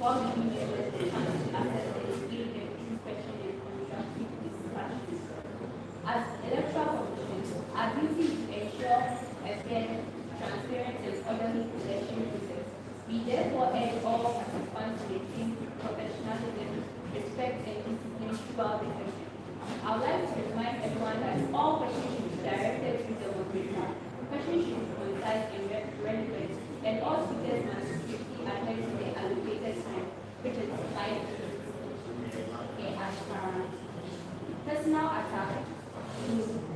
while giving users the chance to access the skill-based inspection and constructive discussions. As electoral commissions, our duty is to ensure a fair, transparent, and orderly election process. We therefore urge all participants to maintain professionalism, respect, and discipline throughout the session. I would like to remind everyone that all questions should be directed to the moderator. Questions should be concise and relevant, and all speakers must strictly adhere to the allocated time, which is 5 minutes. Okay, as personal attack,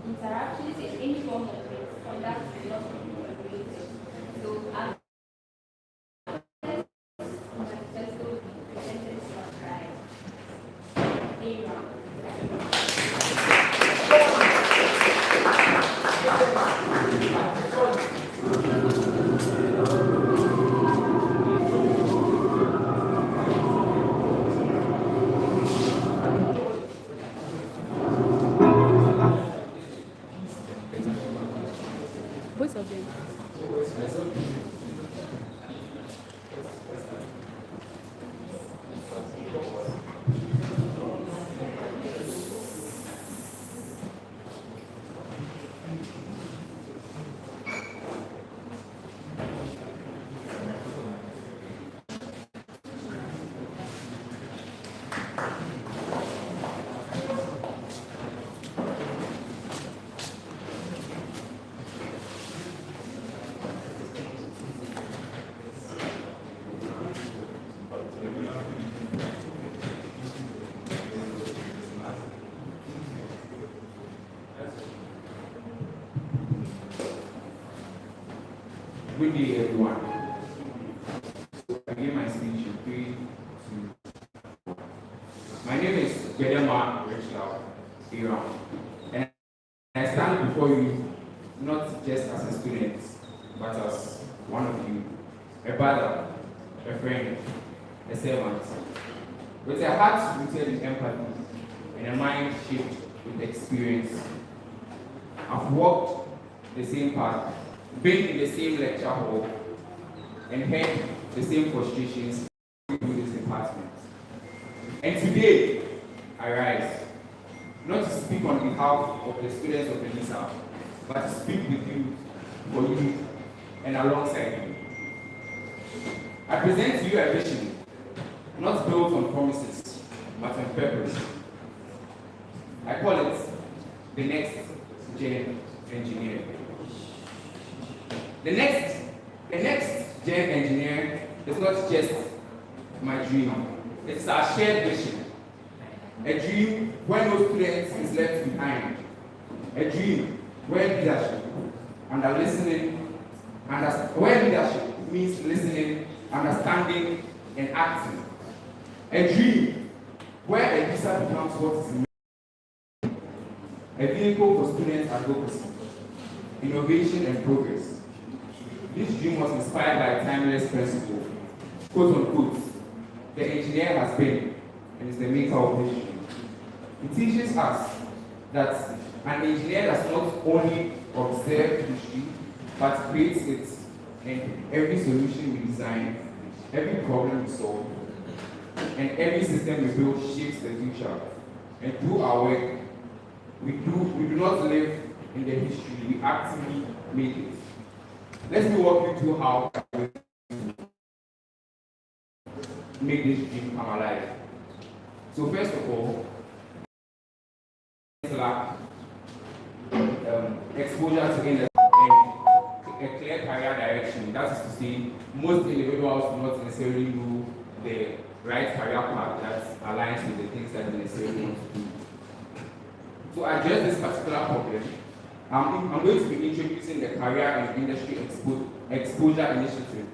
interruptions, and any form of misconduct is not tolerated. So, as Manifesto will be presented to our tribe. Both of them. Good day, everyone. So I begin my speech in 3, 2. My name is Gedema Rachel Iran, and I stand before you not just as a student, but as one of you, a brother, a friend, a servant, with a heart rooted in empathy and a mind shaped with experience. I've walked the same path, been in the same lecture hall, and heard the same frustrations through this department. And today, I rise, not to speak on behalf of the students of ELEESA, but to speak with you, for you, and alongside you. I present to you a vision, not built on promises, but on purpose. I call it the next gen engineer. The next gen engineer is not just my dream, it's our shared vision. A dream where no student is left behind. A dream where leadership where leadership means listening, understanding, and acting. A dream where ELEESA becomes what is meant. A vehicle for students' advocacy, innovation, and progress. This dream was inspired by a timeless principle, quote unquote, the engineer has been and is the maker of history. It teaches us that an engineer does not only observe history, but creates it, and every solution we design, every problem we solve, and every system we build shapes the future. And through our work, we do not live in the history, we actively make it. Let me walk you through how we make this dream come alive. So first of all, lack exposure to industry and a clear career direction. That is to say, most individuals do not necessarily know the right career path that aligns with the things that they necessarily want to do. To address this particular problem, I'm going to be introducing the Career and Industry Exposure Initiative.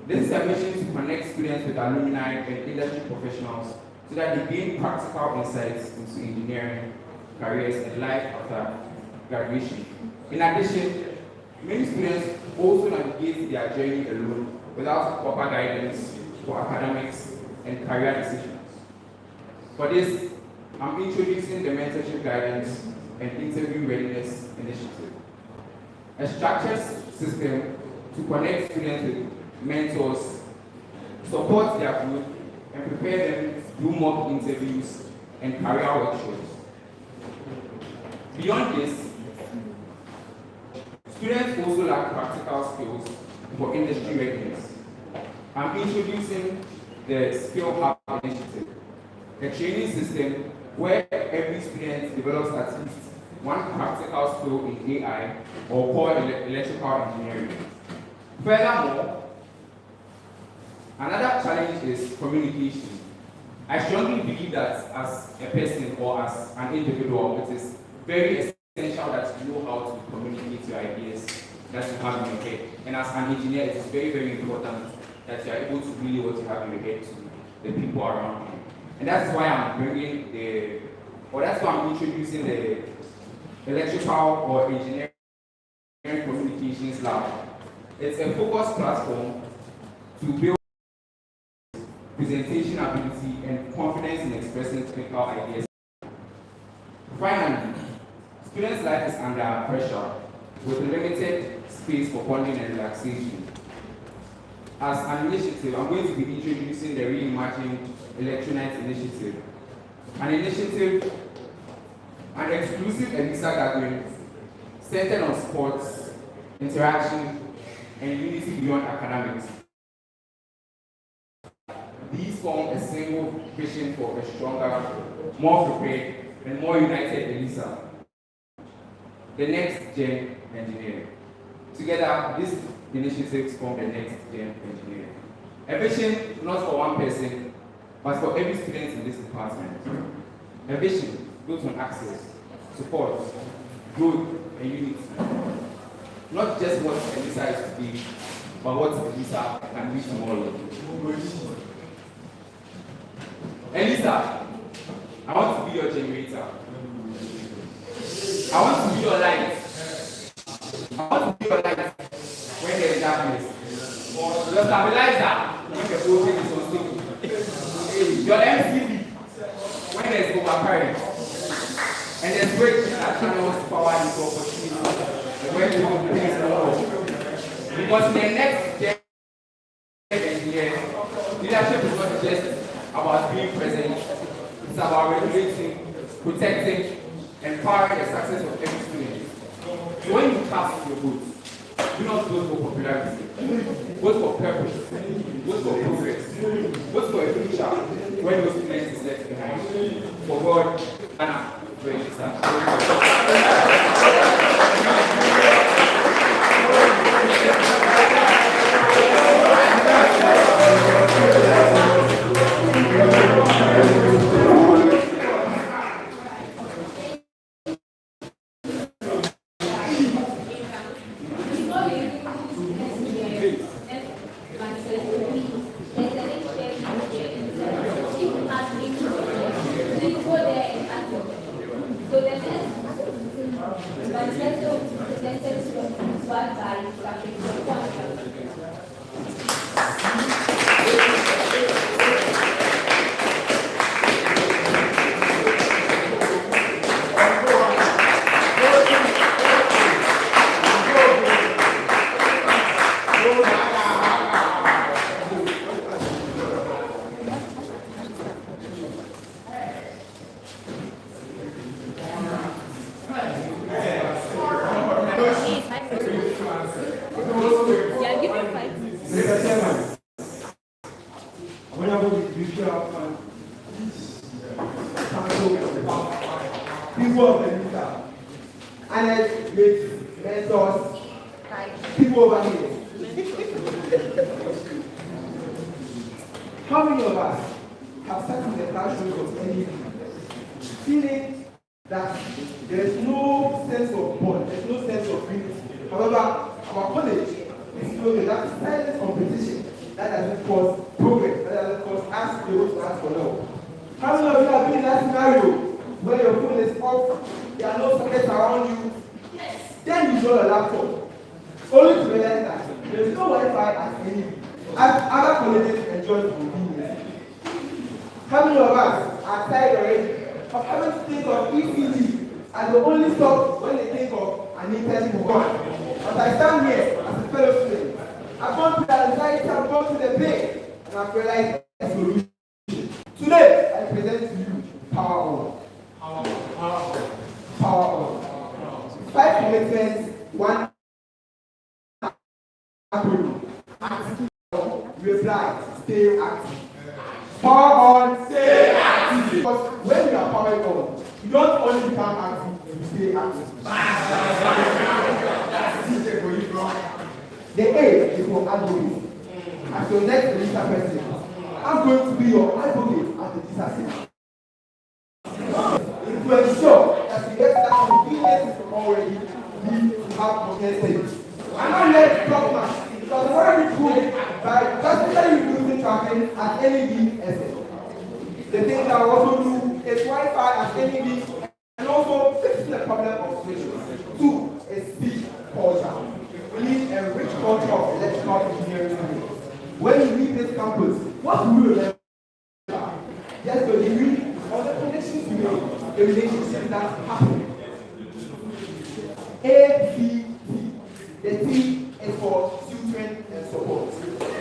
This is a mission to connect students with alumni and industry professionals so that they gain practical insights into engineering, careers, and life after graduation. In addition, many students also navigate their journey alone without proper guidance for academics and career decisions. For this, I'm introducing the Mentorship Guidance and Interview Readiness Initiative, a structured system to connect students with mentors support their growth, and prepare them to do mock interviews and career workshops. Beyond this, students also lack practical skills for industry readiness. I'm introducing the Skill Hub initiative, a training system where every student develops at least one practical skill in AI or core electrical engineering. Furthermore, another challenge is communication. I strongly believe that as a person or as an individual, it is very essential that you know how to communicate your ideas that you have in your head. And as an engineer, it is very, very important that you are able to relay what you have in your head to the people around you. And that's why I'm introducing the electrical or engineering communications lab. It's a focused platform to build presentation ability and confidence in expressing technical ideas. Finally, students' life is under pressure with limited space for bonding and relaxation. As an initiative, I'm going to be introducing the Reimagined Electronics Initiative, an exclusive ELEESA gathering centered on sports, interaction, and unity beyond academics. These form a single vision for a stronger, more prepared, and more united ELEESA, the next gen engineer. Together, these initiatives form the next gen engineer. A vision not for one person, but for every student in this department. A vision built on access, support, growth, and unity. Not just what ELEESA is today, but what ELEESA can be tomorrow. ELEESA, I want to be your generator. I want to be your light. I want to be your light when there is darkness. Your stabilizer when the whole thing is unstable. Your MCB when there is overcurrent. And there's great that channels power into opportunity. When you do things more. Because the next gen engineer, leadership is not just about being present, it's about regulating, protecting, and powering the success of every student. So when you cast your vote, do not vote for popularity, vote for purpose, vote for progress, vote for a future when those students is left behind. For God, Anna, for ELEESA. So the Manifesto presented to by people of ELEESA, and with mentors, people over here. How many of us have sat in the classroom of anything, feeling that there is no sense of bond, there is no sense of unity? However, our college is filled with that silent competition that doesn't cause progress, that doesn't cause us to be able to ask for help. How many of you have been in that scenario where your phone is off, there are no sockets around you? Yes. Then you draw your laptop, only to realize that there is no Wi-Fi at any, as other colleges enjoy convenience. How many of us are tired already of having to think of ECG as the only stop when they think of an internship program? As I stand here as a fellow student, I've gone to the anxiety, I've gone to the pain and I've realized a solution. Today, I present to you power on. Power on. 5 commitments, 1 acronym. Active, reply, stay active. Power on, stay active. Because when you are powered on, you don't only become active, you stay active. The A is for advocacy. As your next ELEESA president, I'm going to be your advocate at the disaster. To ensure that you get that convenience already, we have convenience. I'm not let to talk much because I've already proved by drastically reducing traffic at any given essence. The thing that I also do is Wi-Fi at any given and also fixing the problem of switches. 2 is speech culture. We need a rich culture of electrical engineering. When you leave this campus, what do you remember? Just the degree or the connections you make, the relationship that happen. A, B, T. The T is for tutoring and support.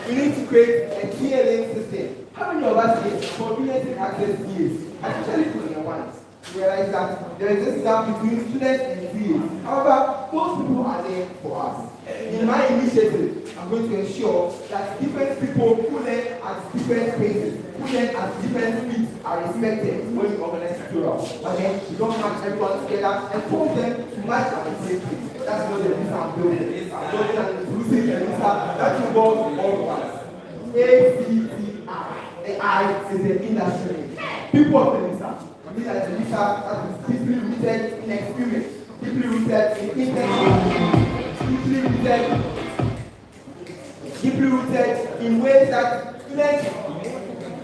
We need to create a clear lane system. How many of us get convenient access DAs, especially for the ones? Realize that there is a gap between students and DAs. However, most people are there for us. In my initiative, I'm going to ensure that different people who learn at different paces, who learn at different speeds are respected when you organize tutorials. But then you don't match everyone together and force them to match at the same pace. That's not the reason I'm building. I'm building an inclusive ELEESA that involves all of us. ACTI. The I is the industry. People of ELEESA. These are the ELEESA that is deeply rooted in experience, deeply rooted in intensity, deeply rooted in ways that students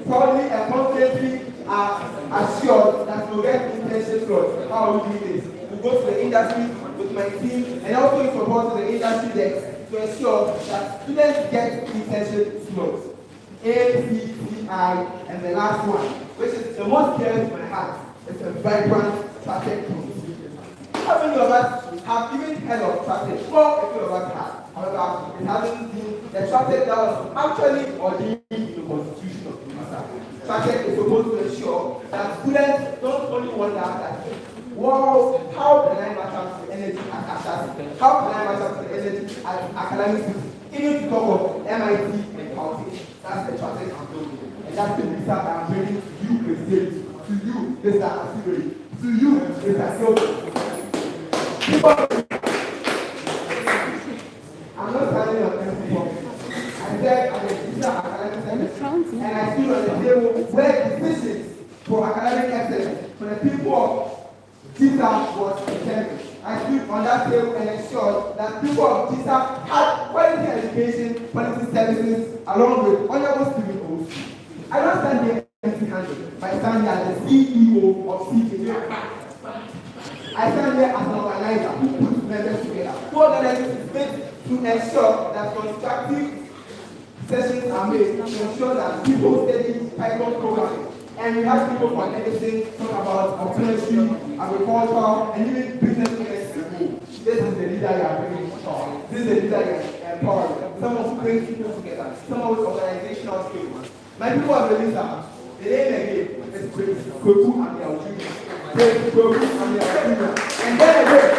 proudly and confidently are assured that we'll get internship slots. How will we do this? We go to the industry with my team and also in support of the industry desk to ensure that students get internship slots. ACTI, and the last one, which is the most dear to my heart, is a vibrant traffic rules. How many of us have even heard of traffic? Well, a few of us have. However, it hasn't been the traffic that was actually ordained in the Constitution of ELEESA. Traffic is supposed to ensure that students don't only wonder that, wow, how can I match up to energy at Ashas? How can I match up to energy at academic city? Even to talk of MIT and Caltech. That's the traffic I'm building. And that's the ELEESA that I'm bringing to you, President. To you, Mr. Asibiri. To you, Mr. Silva. I'm not standing on empty pocket. I said I'm a teacher academic service, and I stood on the table where decisions for academic excellence for the people of TISA was determined. I stood on that table and ensured that people of TISA had quality education, quality services, along with honorable student hosts. I don't stand here empty-handed, but I stand here as the CEO of CKJ. I stand here as an organizer who puts members together, who organizes space to ensure that constructive sessions are made to ensure that people study Python programming. And we have people from medicine talk about optometry, agriculture, and even business chemistry. This is the leader you are bringing to talk. This is the leader you are empowering. Someone who brings people together. Someone with organizational skills. My people of ELEESA, the name again is Kweku and the Algeria. Kweku and the Algeria. And then again,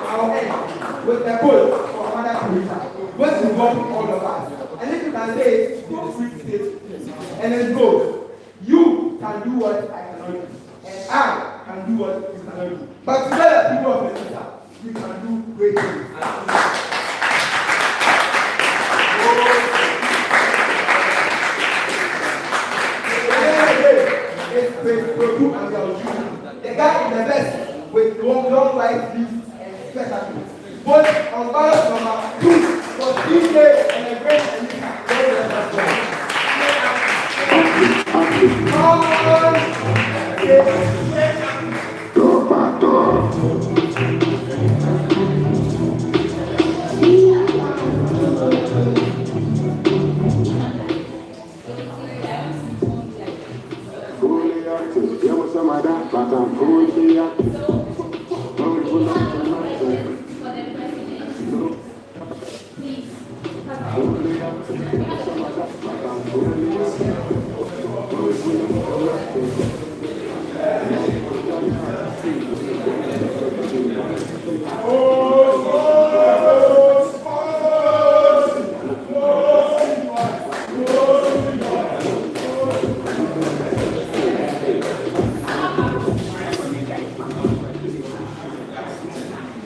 our end with the code for Mother Teresa, which involves all of us. And if you can say, don't free state, and then go, you can do what I cannot do, and I can do what you cannot do. But together, people of ELEESA, we can do great things. The guy in the vest with long white sleeves and special. Both on ballot number 2 for DJ and a great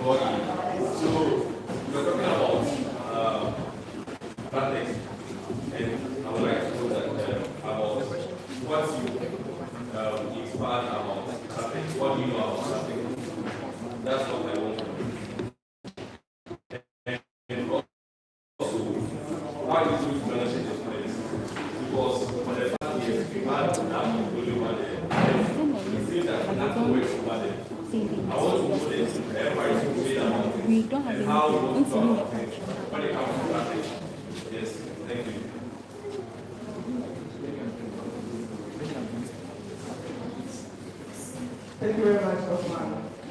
So we're talking about that text, and I would like to know that about what you expand about that text. What do you know about that text? That's what I want to know. And also, why do you mention this place? Because for the past years, we had that portfolio over there. It seems that nothing works over there. I want to put it, everybody to say about it. We don't have And how you want to talk any. about it when it comes to that text. Yes, thank you. Thank you very much, Osman.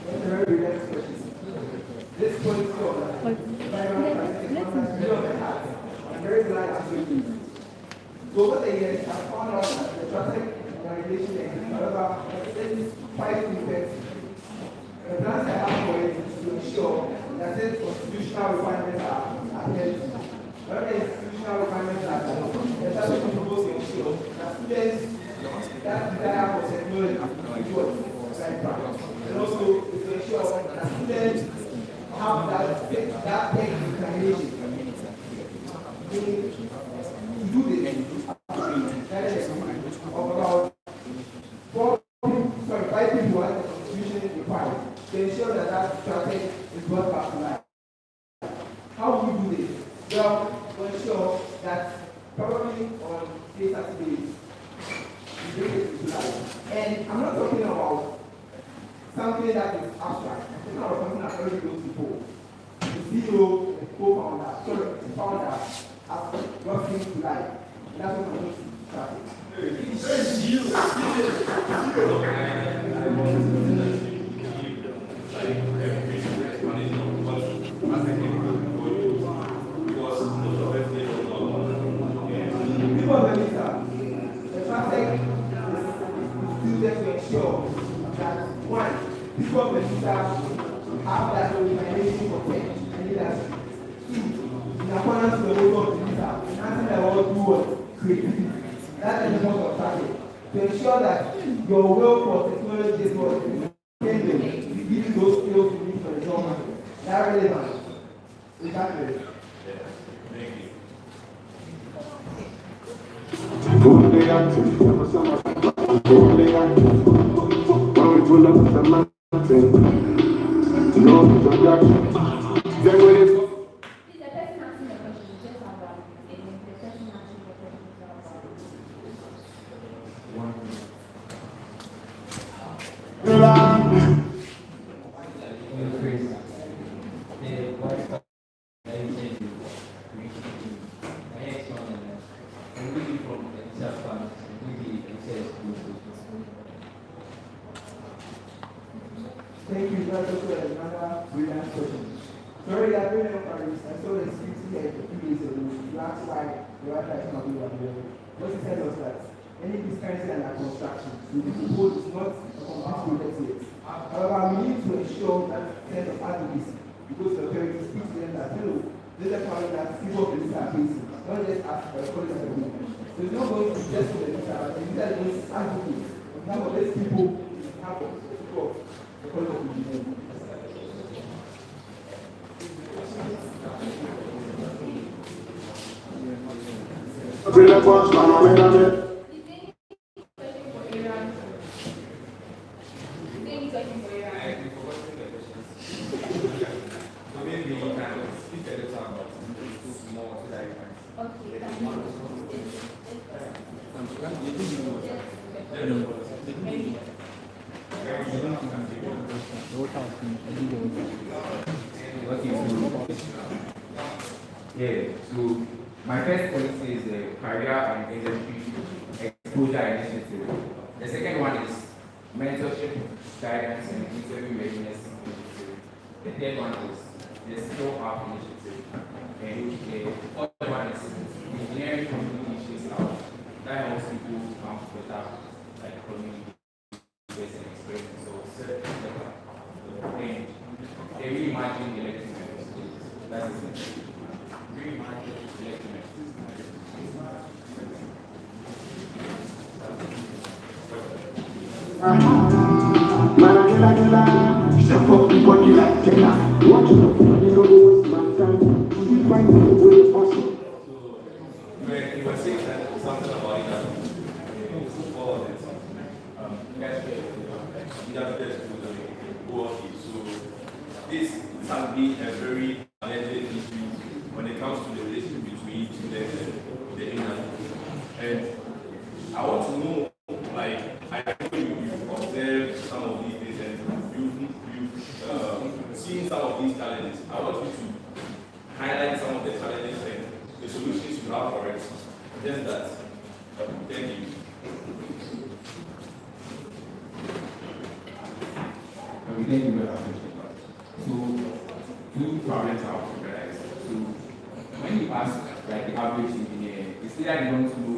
That's a very relaxed question. This point is I'm very glad to see you. So over the years, I found out that the traffic regulation and however, it's quite effective. The plans I have for it is to ensure that its constitutional requirements are adhered to. Whether the institutional requirements are adhered to, the traffic proposed to ensure that students that desire for technology is what and also to ensure that students have that tech determination. To do this, of about 5 people as the constitution requires to ensure that that traffic is brought back to life. How do we do this? Well, to ensure that probably on day Saturdays, we bring it to life. And I'm not talking about something that is abstract. I'm talking about something that already goes before. The CEO, the co-founder, the founder have brought things to life. And that's what I'm going to traffic. The traffic is there to ensure that one, people of the have that organization for tech and leadership. Two, in accordance with the motto of the leader, enhancing the world through creativity. That is the most of traffic. To ensure that your will for technology is what can give you those skills you need for the job market. That relevant. Exactly. Thank you. Fully active, never so much. Fully active. When we pull up with the mountain, no introduction. Then when it's The person asking the question is just about it. The person asking the question is about Thank you. That's also another brilliant question. Sorry, I don't know if I saw the speech here a few days ago. You asked why the Wi-Fi is not available. What he said was that any dispenser and construction will be proposed is not a complete project yet. However, we need to ensure that sense of advocacy because the parents speak to them that, hello, this is a problem that people of the leader are facing, not just ask for a college of the movement. So it's not going to be just for the leader, but the leader is going to advocate on behalf of these people in behalf of the people of the college of the movement. Yeah, so my first policy is the career and industry exposure initiative. The second one is mentorship, guidance, and interview readiness initiative. The third one is the skill up initiative. And the other one is engineering communications out. That helps people come better, like community based and experience. So and they reimagine the electric space. That's it. Reimagine the electric Man, I get like a lie. Step up, what you like, this has been a very challenging issue when it comes to the relationship between students and the industry. And I want to know, like, I know you've observed some of these things and you've seen some of these challenges. I want you to highlight some of the challenges and the solutions you have for it. Just that. Thank you. We thank you very much. So, two problems are realized. So, when you ask like the average engineer, it's either they don't know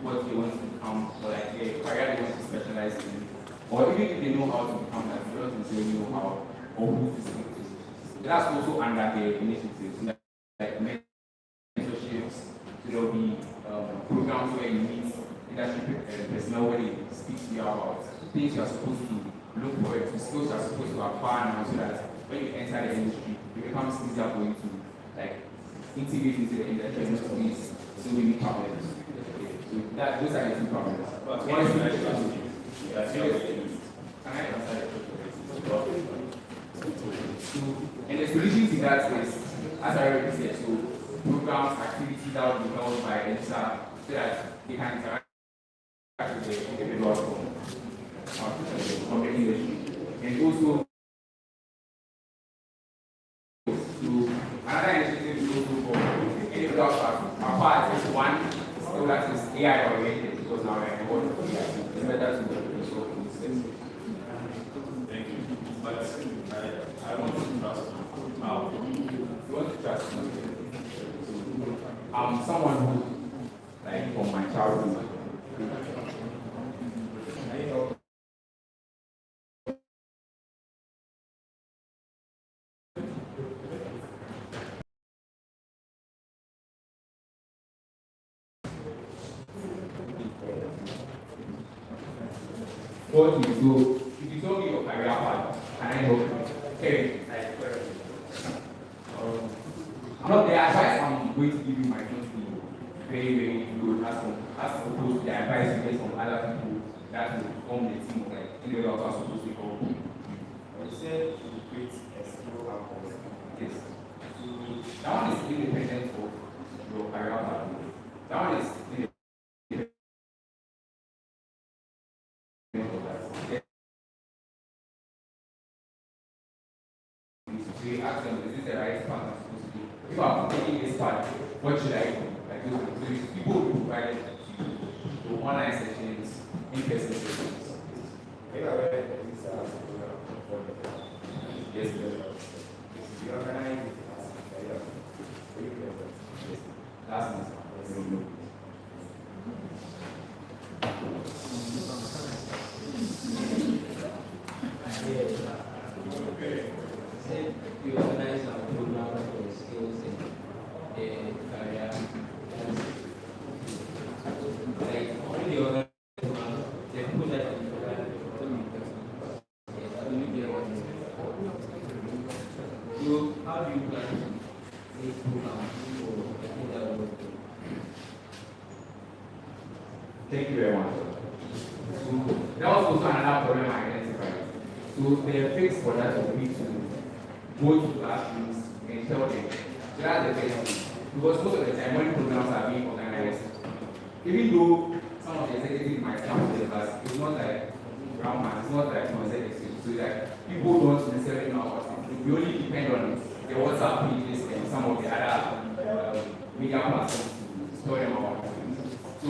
what they want to become, or like a career they want to specialize in, or even if they know how to become that, they don't necessarily know how or who to speak to. So that's also under the initiatives, like mentorships. So there'll be programs where you meet industry personnel where they speak to you about things you are supposed to look for, it, skills you are supposed to acquire now, so that when you enter the industry, it becomes easier for you to like integrate into the industry and not face so many problems. So those are the two problems. But what is the next question? Can I answer the question? So, and the solution to that is, as I already said, so programs, activities that will be held by ELEESA so that they can interact with the individuals from the industry. And also, so another initiative is also for individuals apart is one skill that is AI oriented, because now we're in the world of AI. It's better to solve this. Thank you. But I want to trust you. You want to trust me? I'm someone who, like, from my childhood, what you do, if you told me your career path, can I help you? Okay, like, I'm not the advice I'm going to give you might not be very, very good as opposed to the advice you get from other people that will form the team of like individuals are supposed to help you. You said you create a skill campus. Yes. So that one is independent of your career path. That one is independent of that. So you ask them, is this the right path I'm supposed to do? If I'm taking this path, what should I do? Like those people will provide to online sessions, in-person sessions. In a way, this is a Yes, sir. you organize it as a career. Last month. You organize our program for skills and career. Like when you organize the people that you program, how do you plan to make programs for people that work? Thank you very much. So that was also another problem I identified. So the fix for that would be to go to classrooms and tell them. So that's the best thing. Because most of the time when programs are being organized, even though some of the executives might come to the class, it's not like ground man, it's not like consecutive. So that people don't necessarily know about it. We only depend on the WhatsApp pages and some of the other media platforms to tell them about it. So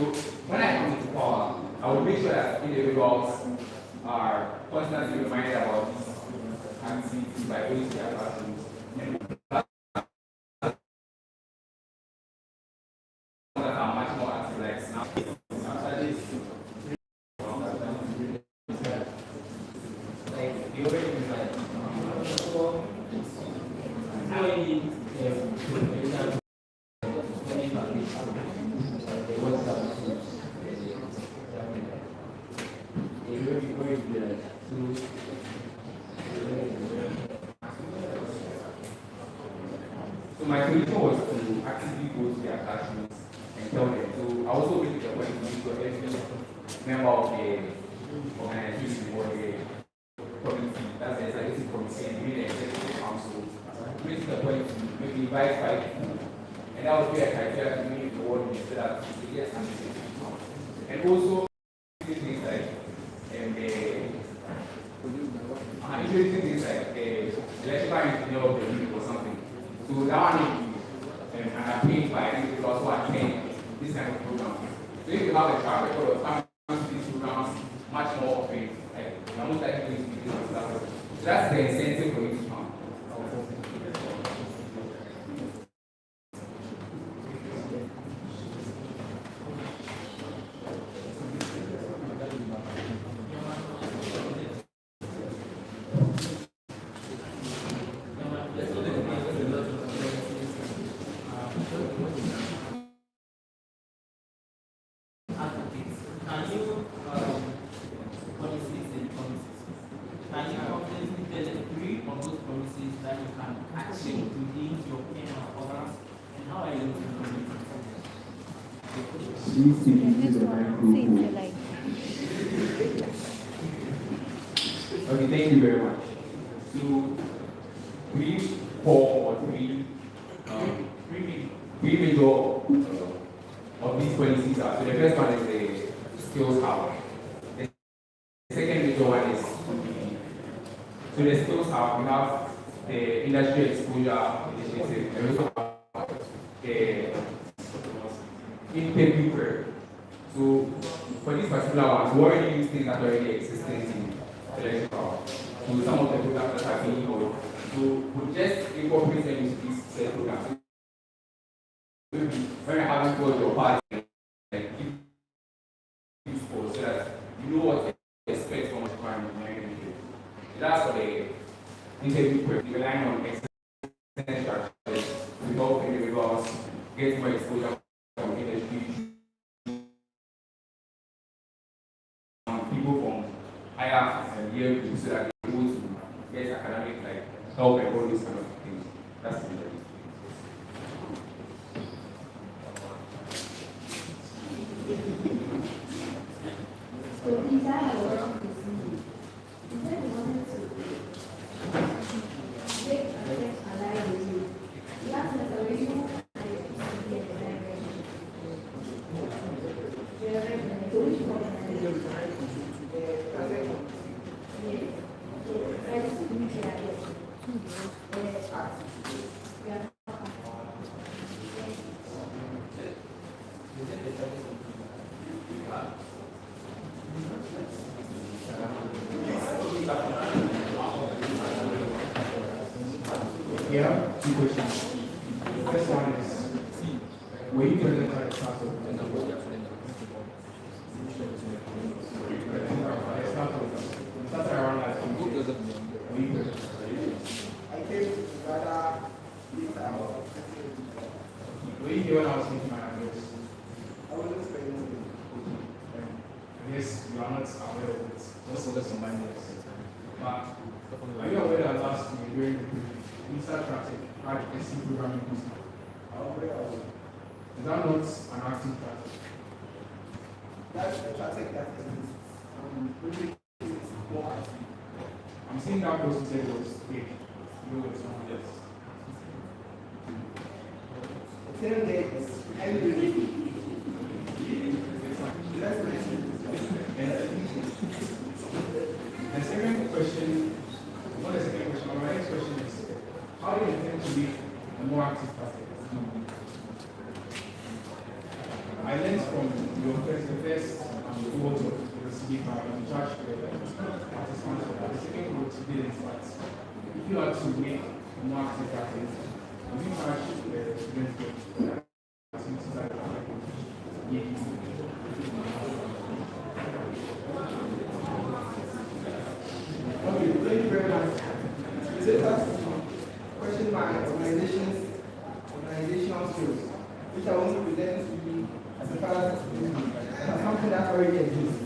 when I come into power, I will make sure that individuals are constantly reminded about these activities by going to their classrooms. And that are much more active like Snap. After this, Like you already like so how many so my solution was to actively go to their classrooms and tell them. So I also make it a point to meet with every member of the organization or the committee, that's the executive committee, and the executive council. reach the point to maybe invite 5 people. And that would be a criteria to make the word so that we get something. And also, things like introducing things like electrical engineer of the week or something. So that one is paid by individuals who attend this kind of program. So if you have a track record of coming to these programs much more often, like you're most likely going to be doing stuff. So that's the incentive for you to come. Okay, thank you very much. So, three, four, or three major of these policies are. So the first one is the skills hub. The second major one is so the skills hub. We have the industry exposure initiative, and also have the interview prep. So for this particular one, we already use things that already exist in electrical. So some of the programs that have been used. So we just incorporate them into these set programs. When you haven't got your part, like useful so that you know what to expect from a requirement. So that's for the interview prep. You rely on external strategies to help individuals get more exposure from industry. People from higher year groups so that they're able to get academic help and all these kind of things. That's the interview. So these are a lot of diseases. Instead of wanting to take a step alive with you, you have to already know Yeah, two questions. The first one is, were you present at the start of the number? Started around last week. Were you present? I came rather later. Were you here when I was making my address? I wasn't present. I guess you are not aware of it. Also, let's remind us. But are you aware that last week during the ELEESA traffic had a C programming course? Is that not an active traffic? That's the traffic that is more active. I'm seeing that person said it was big. You know, it's not. Yes. The second question, not the second question, but my next question is, how do you intend to be a more active party? I learned from your first vote of the speaker in charge of the participants of that. The second vote didn't start. If you had to make a more active party, would you charge the students with activities like Okay, thank you very much. Is it that question my organizational skills, which I want to present to you as a part of something that already exists.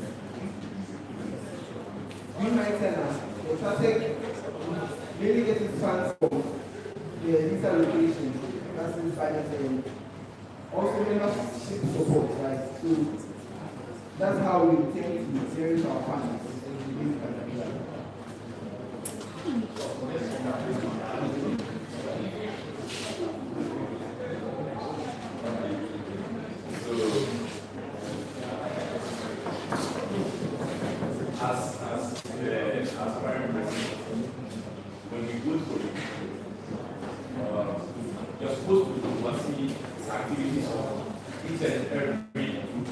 We might tell us the traffic really gets its funds from the ELEESA location, that's the finance also membership support, right? So that's how we intend to series our funds. activities of each and every group,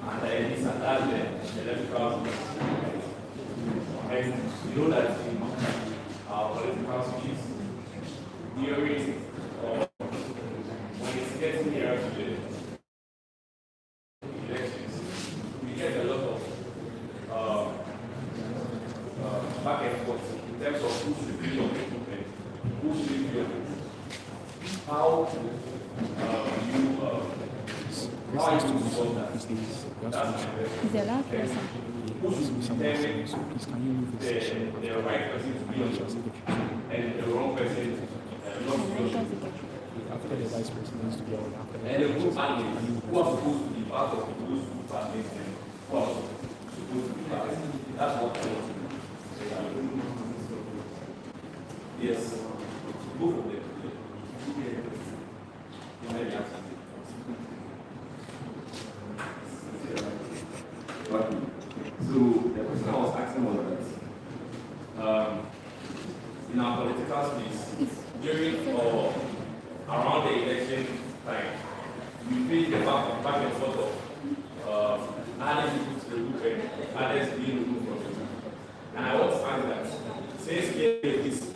and this and that electoral. And you know that in our political speeches, during when it's getting nearer to the elections, we get a lot of back and forth in terms of who should be on it and who should be on it. How you solve that? That's my question. Who should determine the right person to be on it and the wrong person not to be on it? After the vice president to be on after and the group admin, who are supposed to be part of the group admin and who are supposed to be part of it. That's what I want to know. Yes, both of them. So the question I was asking was that In our political space, during or around the election time, we face the back and forth of adding people to the group and others being removed from it. And I want to ask that since here is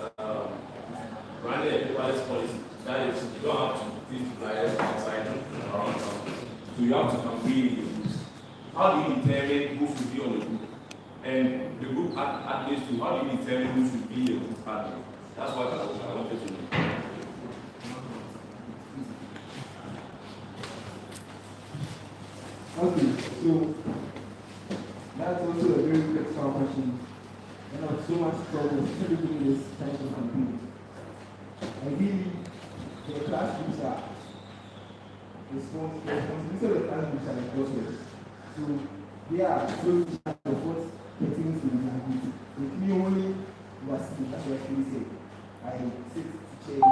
running a paperless policy, that is, you don't have to put flyers outside around town, so you have to campaign. How do you determine who should be on the group? And the group admins too, how do you determine who should be the group admin? That's what I wanted to know. Okay, so that's also a very critical question. And not so much trouble doing this type of campaign. Ideally, the class groups are responsibility of the class groups are the process. So they are so the first pertains to the campaign. If me only was that's what we say. I sit to chair this.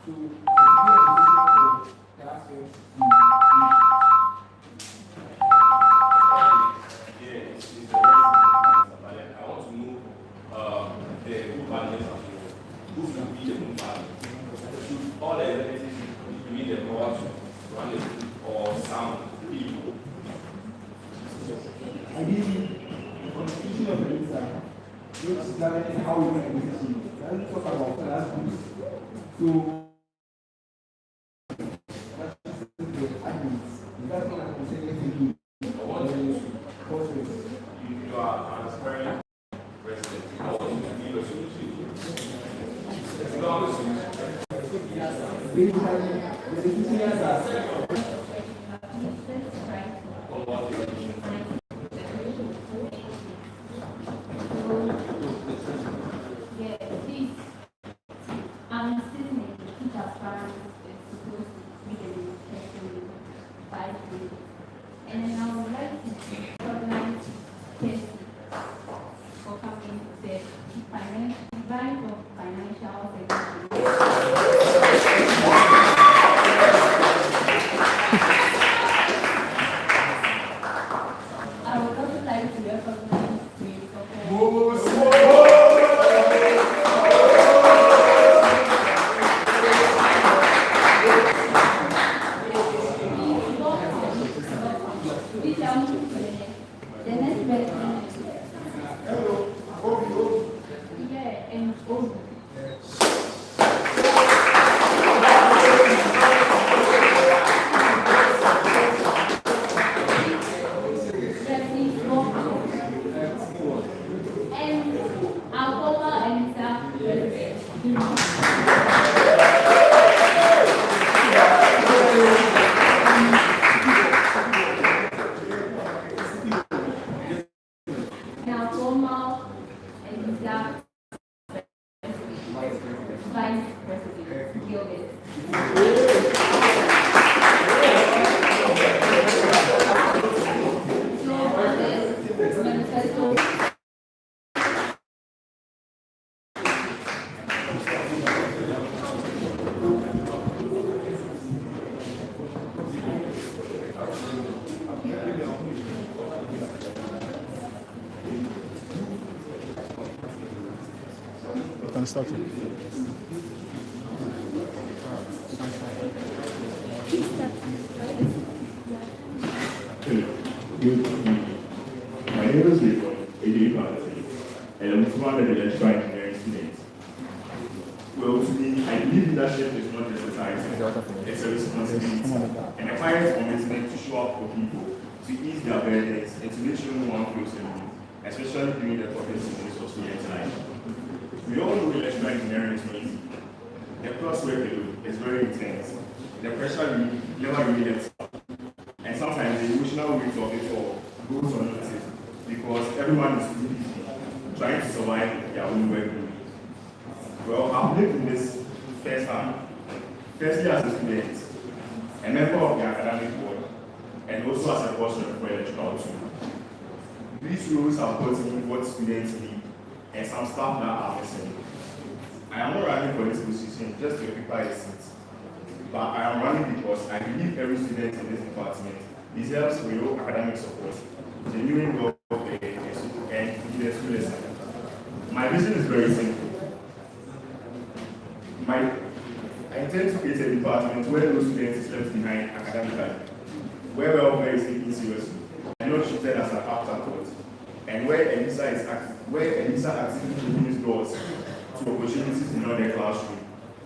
So it's very difficult for class groups all the executives need the power to run it or some people. Ideally, the constitution of ELEESA is governing how we make a decision. Let's talk about class groups. So, the admins, that's what I'm saying. You are transparent president. I want you to be a solution. It's not a solution. Basically, the decisions are and then I would like to organize this for coming to the financial I would also like to recognize the next president. Yeah, and can start it. Good evening. My name is Victor, and I'm one of the electrical engineering students. Well, to me, I believe leadership is not just a title, it's a responsibility and a quiet commitment to show up for people, to ease their burdens, and to make sure no one feels alone, especially during the toughest stages of student life. We all know electrical engineering is not easy. The coursework is very intense. The pressure never really lets up. And sometimes the emotional weight of it all goes unnoticed because everyone is too busy trying to survive their own work. Well, I've lived in this firsthand. Firstly, as a student, a member of the academic board, and also as a person for electrical too. These roles have taught me what students need and some staff that are missing. I am not running for this position just to occupy a seat, but I am running because I believe every student in this department deserves real academic support, genuine welfare, and leadership lesson. My vision is very simple. I intend to create a department where no student is left behind academically, where welfare is taken seriously and not treated as an afterthought, and where ELEESA actively opens doors to opportunities in other classroom.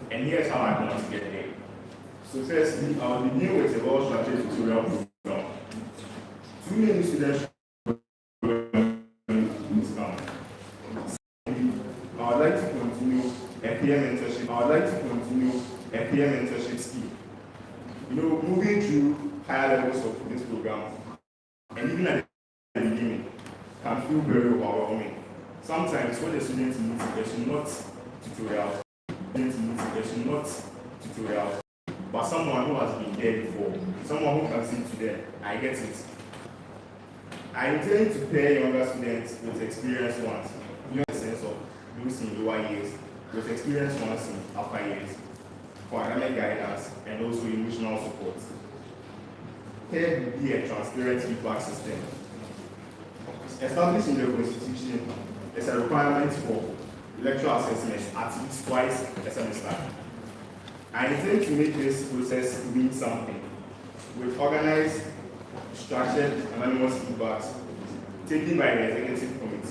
And here's how I plan to get there. So firstly, I will begin with a well-structured tutorial program. Too many students I would like to continue a PM mentorship scheme. You know, moving through higher levels of this program, and even at the beginning, can feel very overwhelming. Sometimes what the students need is not tutorial, but someone who has been there before, someone who can say to them, I get it. I intend to pair younger students with experienced ones, in the sense of those in lower years, with experienced ones in upper years, for academic guidance and also emotional support. There will be a transparent feedback system. Established in the Constitution, there's a requirement for lecture assessments at least twice a semester. I intend to make this process mean something with organized, structured, anonymous feedbacks taken by the executive committee,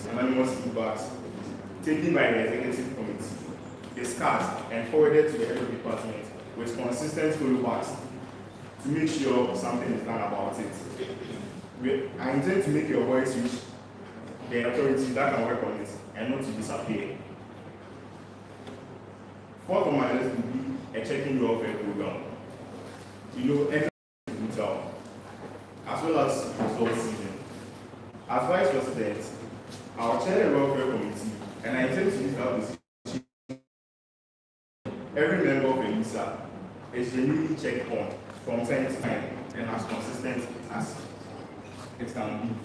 discussed and forwarded to the head of department with consistent follow-ups to make sure something is done about it. I intend to make your voice reach the authorities that can work on it and not to disappear. Fourth on my list will be a checking welfare program. You know, every brutal, as well as result season. As vice president, I'll chair a welfare committee, and I intend to use that position. Every member of ELEESA is genuinely checked on from time to time and as consistent as it can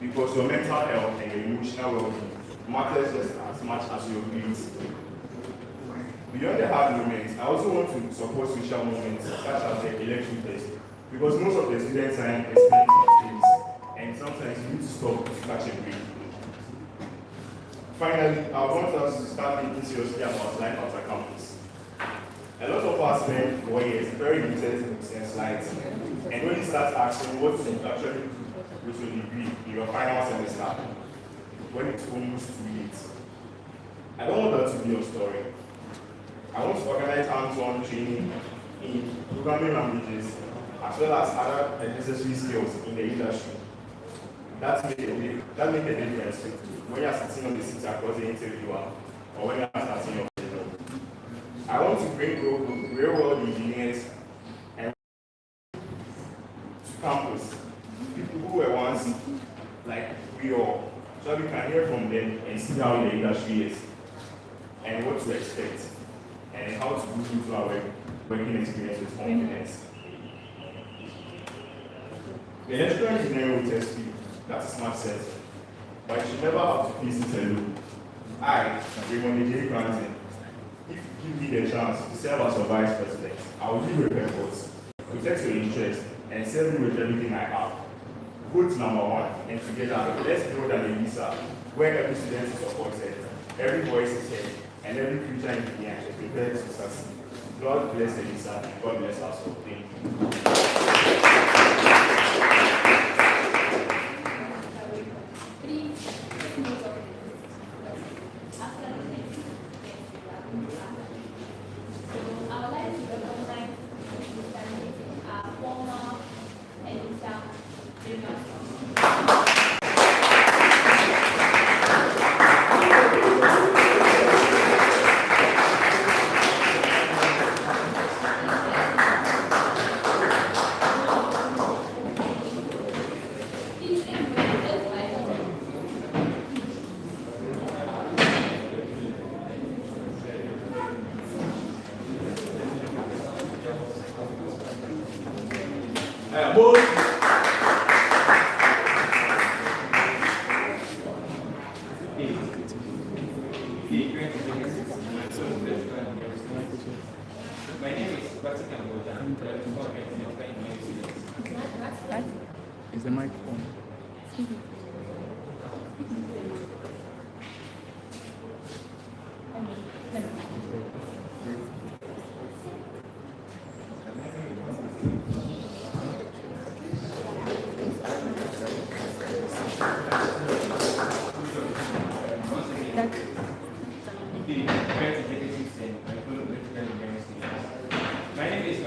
be, because your mental health and your emotional well-being matters just as much as your grades. Beyond the hard moments, I also want to support social movements such as the election test, because most of the students are spent on studies, and sometimes you need to stop to catch a break. Finally, I want us to start thinking seriously about life after campus. A lot of us spend 4 years very limited books and slides, and when you start asking what you actually do with your degree in your final semester, when it's almost too late. I don't want that to be your story. I want to organize hands-on training in programming languages as well as other necessary skills in the industry. That make a difference when you're sitting on the seat across the interviewer or when you're starting your job. I want to bring real-world engineers and to campus, people who were once like we all, so we can hear from them and see how the industry is and what to expect and how to move into our working experience with confidence. The electrical engineering will test you, that's a smart set, but you should never have to face it alone. I, Raymond J. Granton, if you give me the chance to serve as your vice president, I will give you a efforts, protect your interest, and serve you with everything I have. Vote number one, and together, let's build an ELEESA where every student is supported, every voice is heard, and every future engineer is prepared to succeed. God bless ELEESA and God bless us all. Thank you. My name is Is the microphone? My name is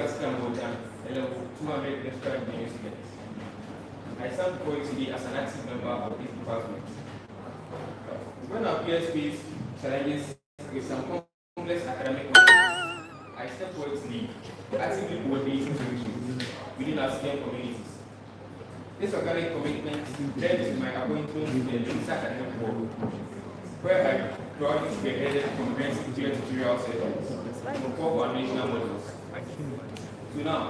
I stand before you today as an active member of this department. When our peers face challenges with some complex academic matters, I step forward to lead, actively coordinating solutions within our STEM communities. This organic commitment led to my appointment in the ELEESA Academic Board, where I proudly spearheaded comprehensive tutorial sessions for 4 foundational modules. To now,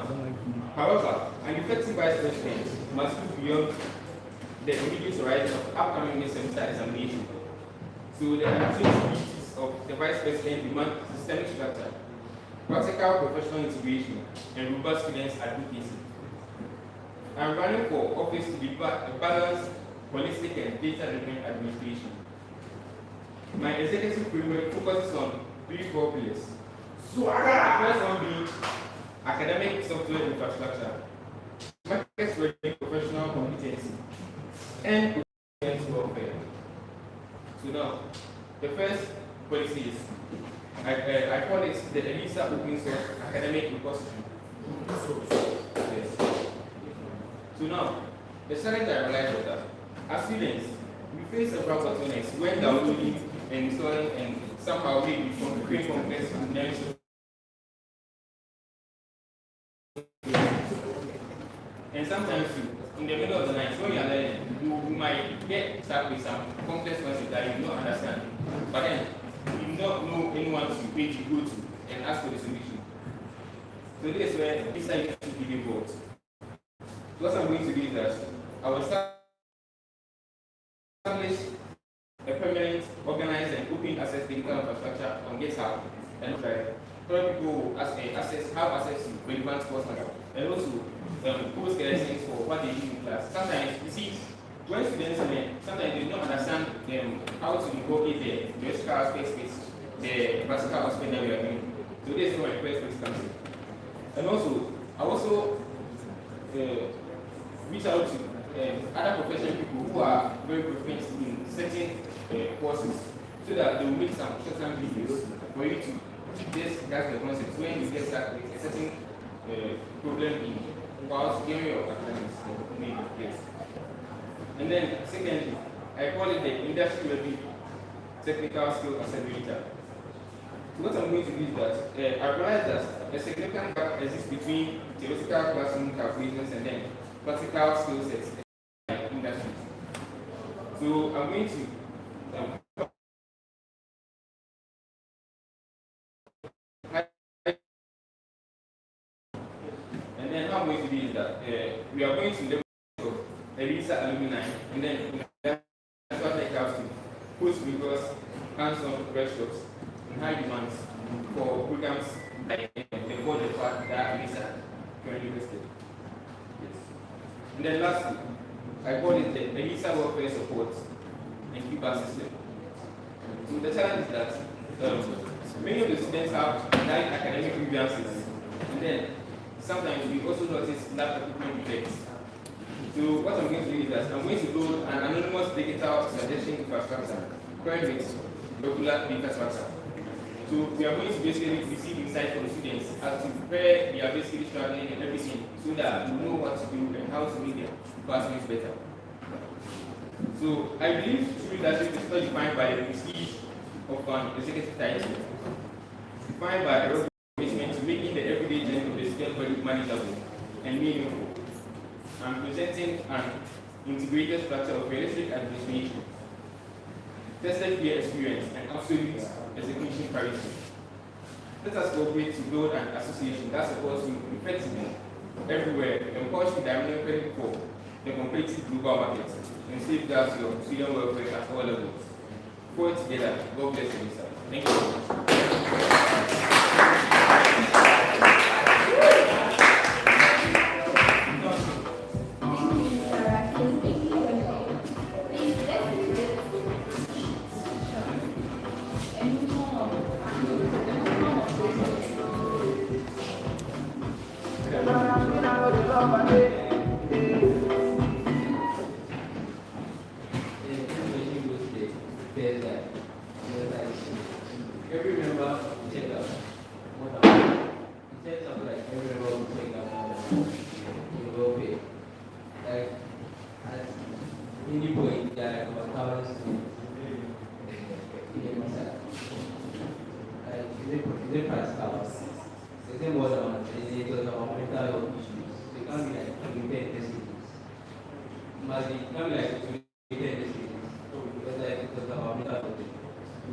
however, an effective vice president must look beyond the immediate horizon of upcoming semester examination. So the activities of the vice president demand systemic structure, practical professional integration, and robust students advocacy. I'm running for office to be a balanced, holistic, and data-driven administration. My executive framework focuses on 3 core pillars. The first one being academic software infrastructure, market-ready professional competency, and student welfare. So now, the first policy is, I call it the ELEESA Open Source Academic Repository. Yes. So now, the challenge I realized was that as students, we face several bottlenecks when downloading and installing and somehow we create complex engineering. And sometimes in the middle of the night, when you are learning, you might get stuck with some complex concepts that you don't understand. But then you don't know anyone to page you go to and ask for the solution. So this is where this side is to be involved. So what I'm going to do is that I will establish a permanent, organized, and open access digital infrastructure on GitHub and where people have access to relevant course material, and also post lessons for what they do in class. Sometimes you see when students learn, sometimes they don't understand how to incorporate the theoretical aspects with the practical aspect that we are doing. So this is where my first place comes in. And also, I also reach out to other professional people who are very proficient in certain courses, so that they will make some short-term videos for you to just grasp the concept when you get stuck with a certain problem in whilst giving your academics. Yes. And then, secondly, I call it the industry-ready technical skill accelerator. So what I'm going to do is that I realize that a significant gap exists between theoretical classroom calculations and then practical skill sets in industry. So I'm going to and then how I'm going to do is that we are going to level of ELEESA alumni, and then that's what I have to post rigorous hands-on workshops in high demands for programs like the board of that ELEESA currently listed. Yes. And then lastly, I call it the ELEESA welfare support and feedback system. So the challenge is that many of the students have light academic grievances, and then sometimes we also notice lab equipment defects. So what I'm going to do is that I'm going to load an anonymous digital suggestion infrastructure paired with regular infrastructure. So we are going to basically receive insight from students as to where they are basically struggling and everything, so that we know what to do and how to make their departments better. So I believe true leadership is not defined by the prestige of an executive title, defined by a real commitment to making the everyday journey of the student body manageable and meaningful, and presenting an integrated structure of realistic administration, tested peer experience, and absolute execution parity. Let us cooperate to build an association that supports you effectively everywhere and push you dynamically for the competitive global market and safeguards your student welfare at all levels. Pull it together. God bless you, sir. Thank you very much. Every member check out what happened. It turns out like every member will check out you will pay. Like at any point there are like about 1,000 students in the side. Like is it price hours? So it's more than it was about mental health issues. So it can't be like limited students. It must be can't be like limited students. Because like it was about mental health issues.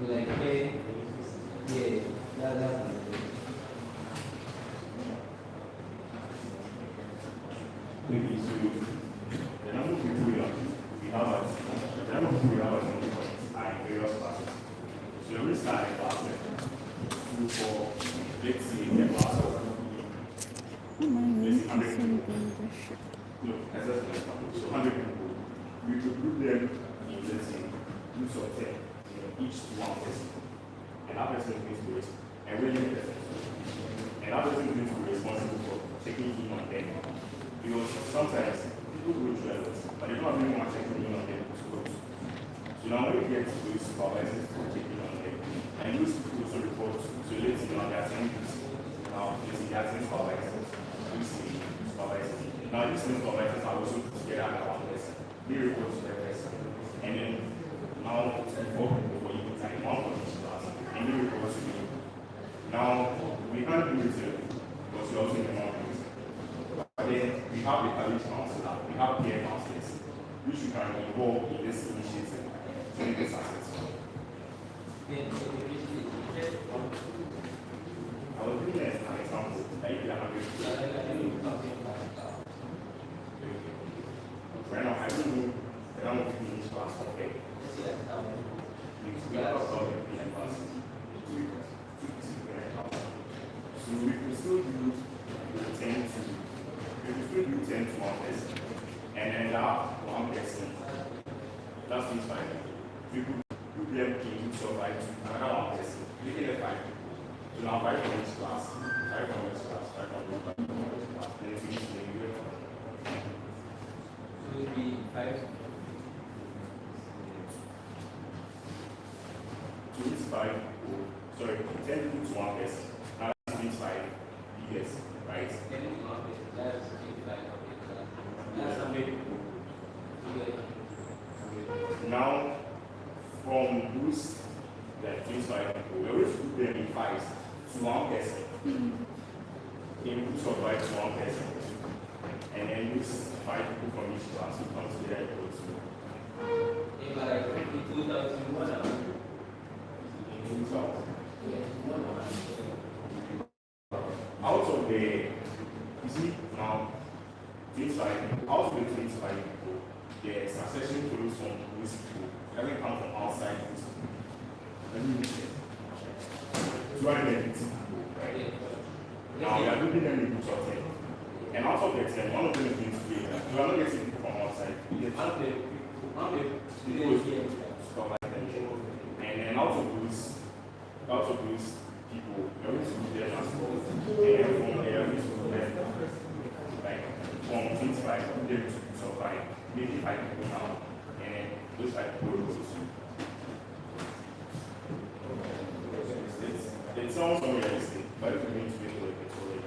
Like hey, yeah, that's Maybe so the number of people we have at the number of people we have at are in various classes. So we start a class two for let's say a class of let's say 100 people. No, that's just an example. So 100 people. We could group them in let's say groups of 10, each to one person. And that person is going to be and really and that person is going to be responsible for checking in on them. Because sometimes people go through a lot, but they don't have anyone checking in on them to schools. So now when you get to those supervisors to check in on them, and those people also report to let you know they are saying this. Now you see they are saying supervisors, you see supervisors. Now these supervisors are also together at one person. They report to the person. And then now it's 4 people for you time, one for each class, and they report to me. Now we can't do it because we also in the morning. But then we have the college counselor, we have peer counselors, which we can involve in this initiative to make it successful. I was giving an example, like if you are having right now, I don't know the number of people in each class, okay? We have about in the class. So we can still do 10 to 1 person, and then that 1 person, that's each 5 people. People will be able to do so by another 1 person, making it 5 people. So now 5 from each class, 5 from each class, 5 from each class, then it's each thing you get. So it will be 5. So it's 5 people, sorry, 10 people to 1 person. Now that means 5 years, right? 10 to 1 person, that's 85. That's how many people. Now, from those like 25 people, we always put them in 5s to 1 person. In groups of 5 to 1 person. And then these 5 people from each class will come together and go to. Yeah, but like 52,000. In 2,000. Out of the, you see, now, 25 people, out of the 25 people, the succession follows from those people. It doesn't come from outside those people. Let me make it. 250 people, right? Now, we are looking at the groups of 10. And out of the 10, one of them is going to be that. We are not getting people from outside. We get one of the people supervise them. And then out of those people, we always do their transport, and from there we to learn, like from things like there to survive, maybe 5 people now, and then those 5 people go to. It sounds unrealistic, but if we need to make it it's already.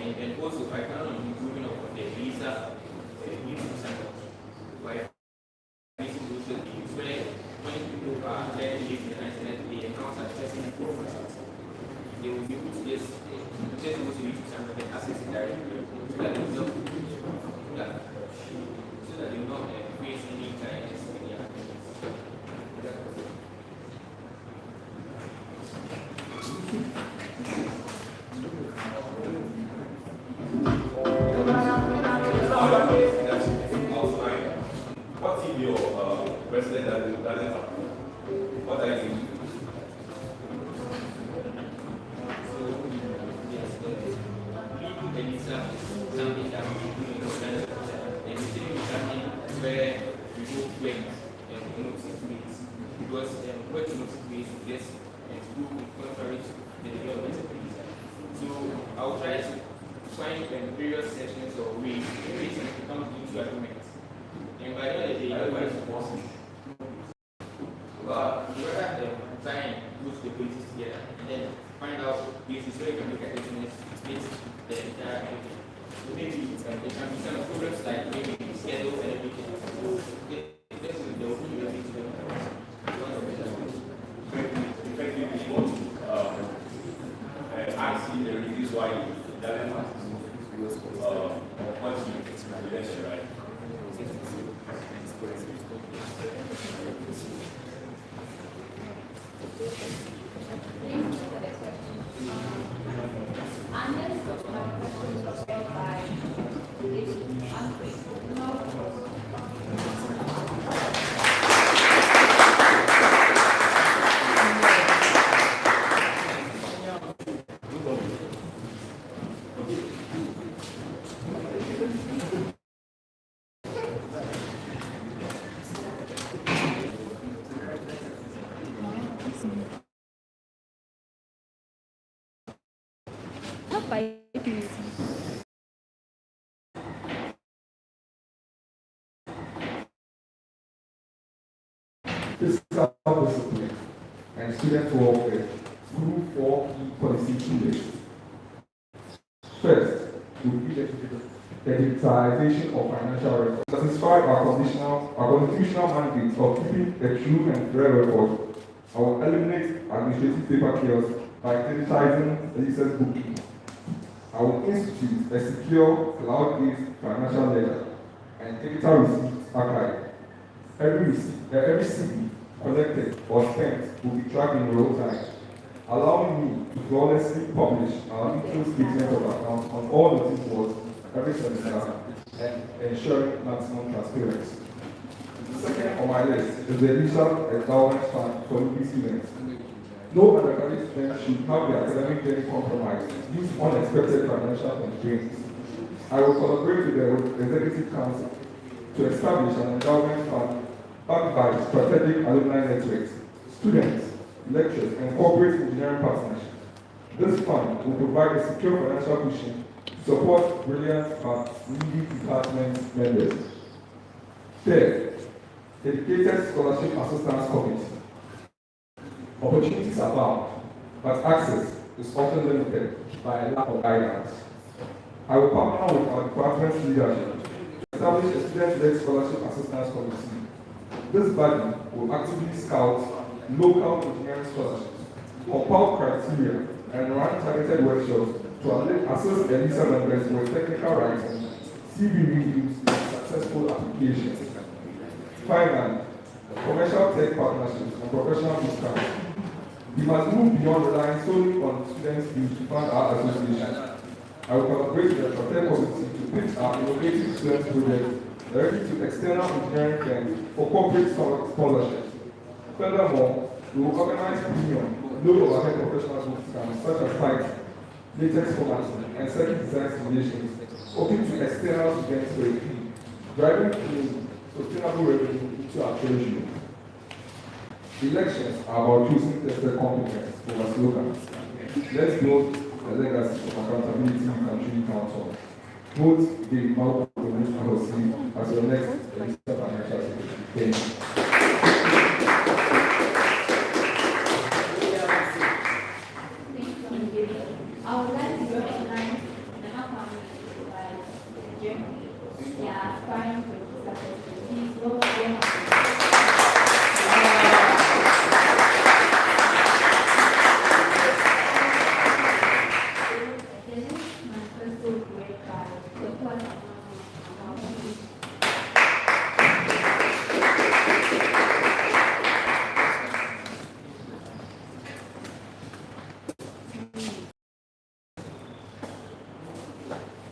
And also, I plan on improving of the ELEESA youth center. Where when people are there to live in the internet, they encounter testing programs. They will be able to just go to YouTube center and access it directly so that they will not face any challenges in their What if your president doesn't approve? What are you doing? ELEESA is something that we do in the center, and it's something where we go wait and notice ways. Because what you notice ways is just do contrary to the development of ELEESA. So I'll try to find various sessions or ways to come into agreement. And by the end of the day, everybody is possible. But we rather try and put the places together and then find out places where you can look at it and split the entire thing. So maybe there can be some programs like maybe schedule and everything. So this is the opinion of the Effectively, I see the reasons why it doesn't want to election, right? Unless the question was by 5 minutes. Fiscal discipline and student welfare through 4 key policy pillars. First, would be the digitalization of financial records. Satisfy our constitutional mandate of keeping a true and fair record. I will eliminate administrative paper chaos by digitizing ELEESA's bookkeeping. I will institute a secure cloud-based financial ledger and digital receipts archive. Every CD collected or spent will be tracked in real time, allowing me to flawlessly publish our detailed statement of account on all notice boards every semester and ensuring maximum transparency. Second on my list is the ELEESA Endowment Fund for Newbie students. No undergraduate student should have their academic journey compromised due to unexpected financial constraints. I will collaborate with the Executive Council to establish an endowment fund backed by strategic alumni networks, students, lecturers, and corporate engineering partnerships. This fund will provide a secure financial cushion to support brilliant but needy department members. Third, dedicated scholarship assistance committee. Opportunities abound, but access is often limited by a lack of guidance. I will partner with our department's leadership to establish a student-led scholarship assistance committee. This body will actively scout local engineering scholarships, compile criteria, and run targeted workshops to assist ELEESA members with technical writing, CV reviews, and successful applications. Finally, commercial tech partnerships and professional discounts. We must move beyond relying solely on students' views to fund our association. I will collaborate with the Tech Committee to pitch our innovative student projects directly to external engineering firms for corporate sponsorships. Furthermore, we will organize premium, low overhead professional bootcamps such as PIPE, latex formatting, and circuit design simulations, open to external students for a fee, driving sustainable revenue into our treasury. Elections are about choosing tested competence over slogans. Let's build a legacy of accountability we can truly count on. Vote David Malcolm as your next ELEESA financial secretary. Thank you. I would like to recognize the family by Jeffrey. They are aspiring to success. Please go to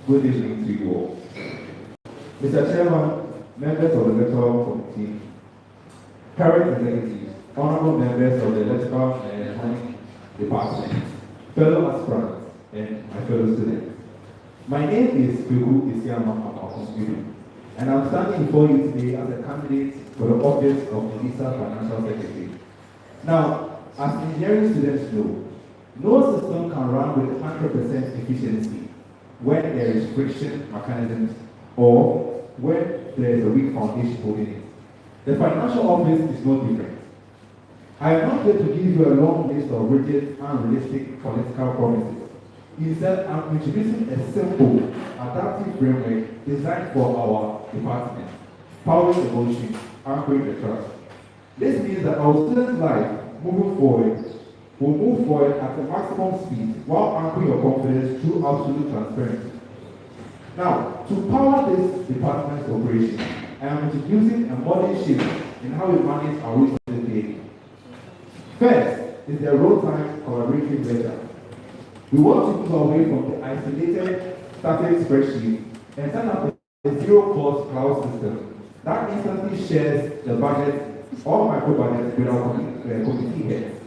Good evening to you all. Mr. Chairman, members of the Electoral Committee, current executives, honorable members of the Electoral and Electronic Department, fellow aspirants, and my fellow students. My name is Beku Isiama Amakonspiru, and I'm standing before you today as a candidate for the office of ELEESA Financial Secretary. Now, as engineering students know, no system can run with 100% efficiency when there is friction mechanisms or when there is a weak foundation holding it. The financial office is no different. I am not here to give you a long list of rigid, unrealistic political promises. Instead, I'm introducing a simple, adaptive framework designed for our department, powering emotion, anchoring the trust. This means that our students' life moving forward will move forward at the maximum speed while anchoring your confidence through absolute transparency. Now, to power this department's operation, I am introducing a modern shift in how we manage our resources daily. First is the real-time collaborative ledger. We want to move away from the isolated static spreadsheet and set up a zero-cost cloud system that instantly shares the budget or micro-budget with our committee heads.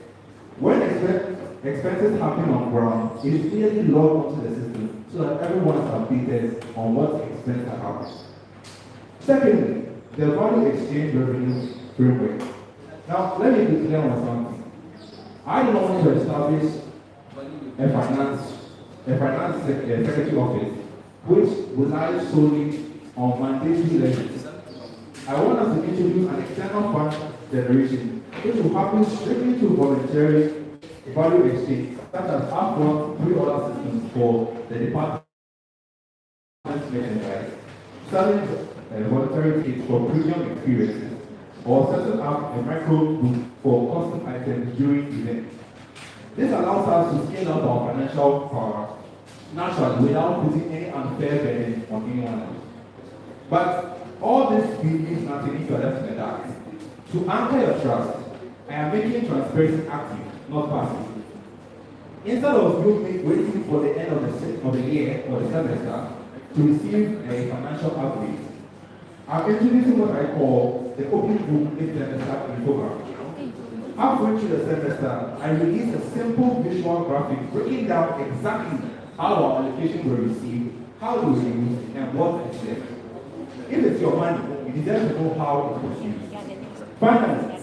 When expenses happen on ground, it is immediately logged onto the system so that everyone is updated on what expense has happened. Secondly, the value exchange revenue framework. Now, let me be clear on something. I don't want to establish a finance a finance secretary office, which relies solely on mandatory levies. I want us to introduce an external fund generation, which will happen strictly to voluntary value exchange, such as upfront $3 systems for the department merchandise, selling voluntary kits for premium experiences, or setting up a micro group for custom items during events. This allows us to scale up our financial power naturally without putting any unfair burden on anyone else. But all this means nothing if you are left in the dark. To anchor your trust, I am making transparency active, not passive. Instead of you waiting for the end of the year or the semester to receive a financial update, I'm introducing what I call the open book mid-semester program. Halfway through the semester, I release a simple visual graphic breaking down exactly how our allocation were received, how it was used, and what is left. If it's your money, you deserve to know how it was used. Finally,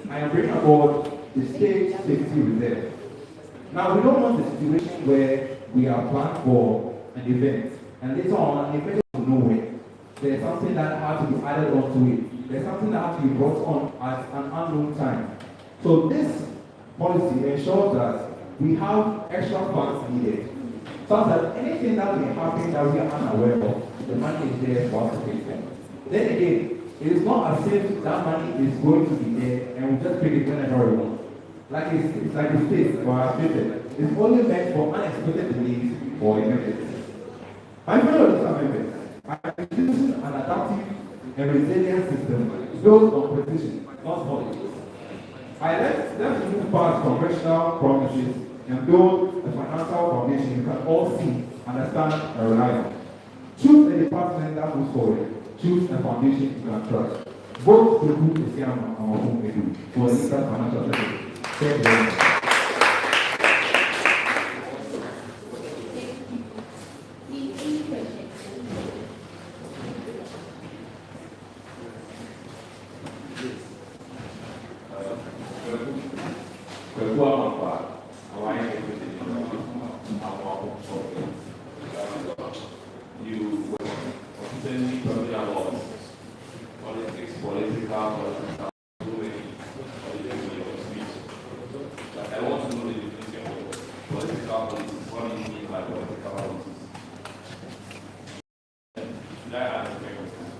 I am bringing aboard the state safety reserve. Now, we don't want a situation where we are planned for an event, and later on, the event is nowhere. There's something that has to be added onto it. There's something that has to be brought on at an unknown time. So this policy ensures that we have extra funds needed, so that anything that may happen that we are unaware of, the money is there for us to pay for. Then again, it is not as if that money is going to be there and we just pick it whenever we want. Like it's like the state or our stated. It's only meant for unexpected delays or emergencies. My fellow members, I am using an adaptive and resilient system built on precision, not politics. Let's move past conventional promises and build a financial foundation you can all see, understand, and rely on. Choose a department that moves forward. Choose a foundation you can trust. Vote to who is here and whom they do for the ELEESA financial sector. Thank you very much.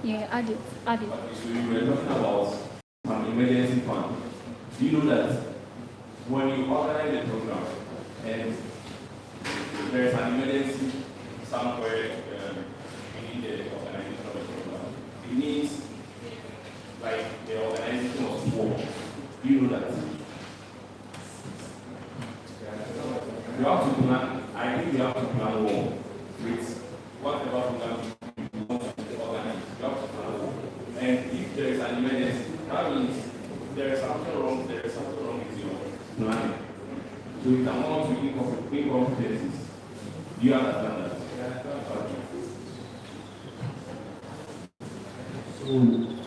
Yeah, add it. So you were talking about an emergency fund. Do you know that when you organize a program and there is an emergency somewhere, you need the organization of the program. It means like the organization of war. Do you know that? You have to plan. I think you have to plan war with whatever program you want to organize. You have to plan war. And if there is an emergency, that means there is something wrong. There is something wrong with your planning. So you can want to incompetencies. Do you understand that? So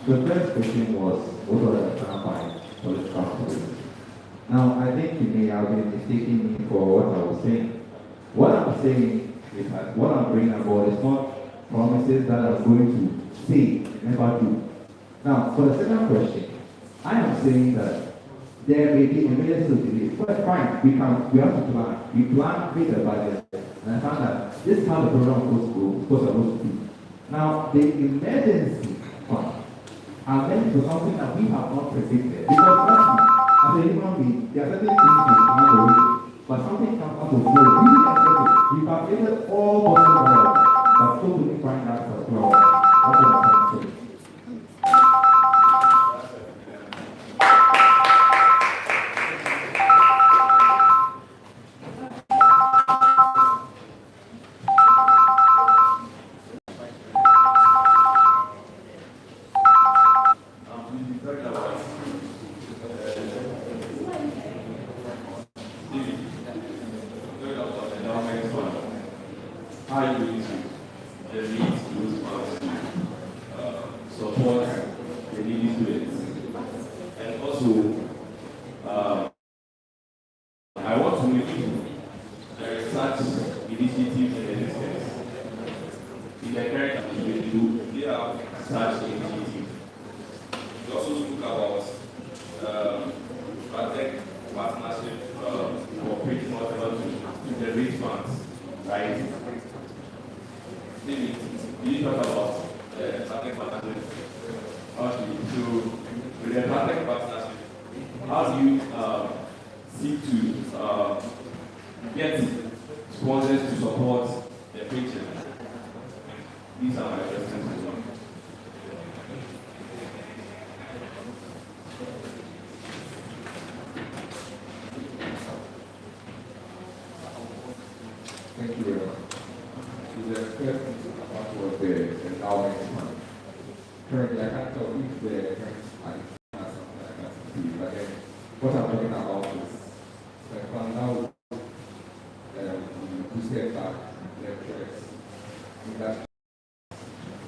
the first question was, what are the standby political policies? Now, I think you may have been mistaking me for what I was saying. What I'm saying is that what I'm bringing about is not promises that I'm going to say, never do. Now, for the second question, I am saying that there may be emergency delays. But fine, we have to plan. We plan with the budget. And I found that this is how the program was supposed to be. Now, the emergency fund are meant for something that we have not predicted. Because as a human being, there are certain things we cannot do, but something comes out of nowhere. We didn't expect it. We calculated all possible variables, but still didn't find that particular one. That's what I'm trying to say. How you use the needs to use funds to support the needy students. And also, I want to make sure there is such initiative about such initiatives. We also spoke about Protect partnership, cooperating whatever to generate funds, right? Maybe you talk about Protect partnership. Okay, so with the Protect partnership, how do you seek to get sponsors to support the preaching? These are my questions as well. Thank you very much. So the first part was the endowment fund. Currently, I can't tell if the current fund has something like that, but then what I'm talking about is the fund now boosted back lecturers in that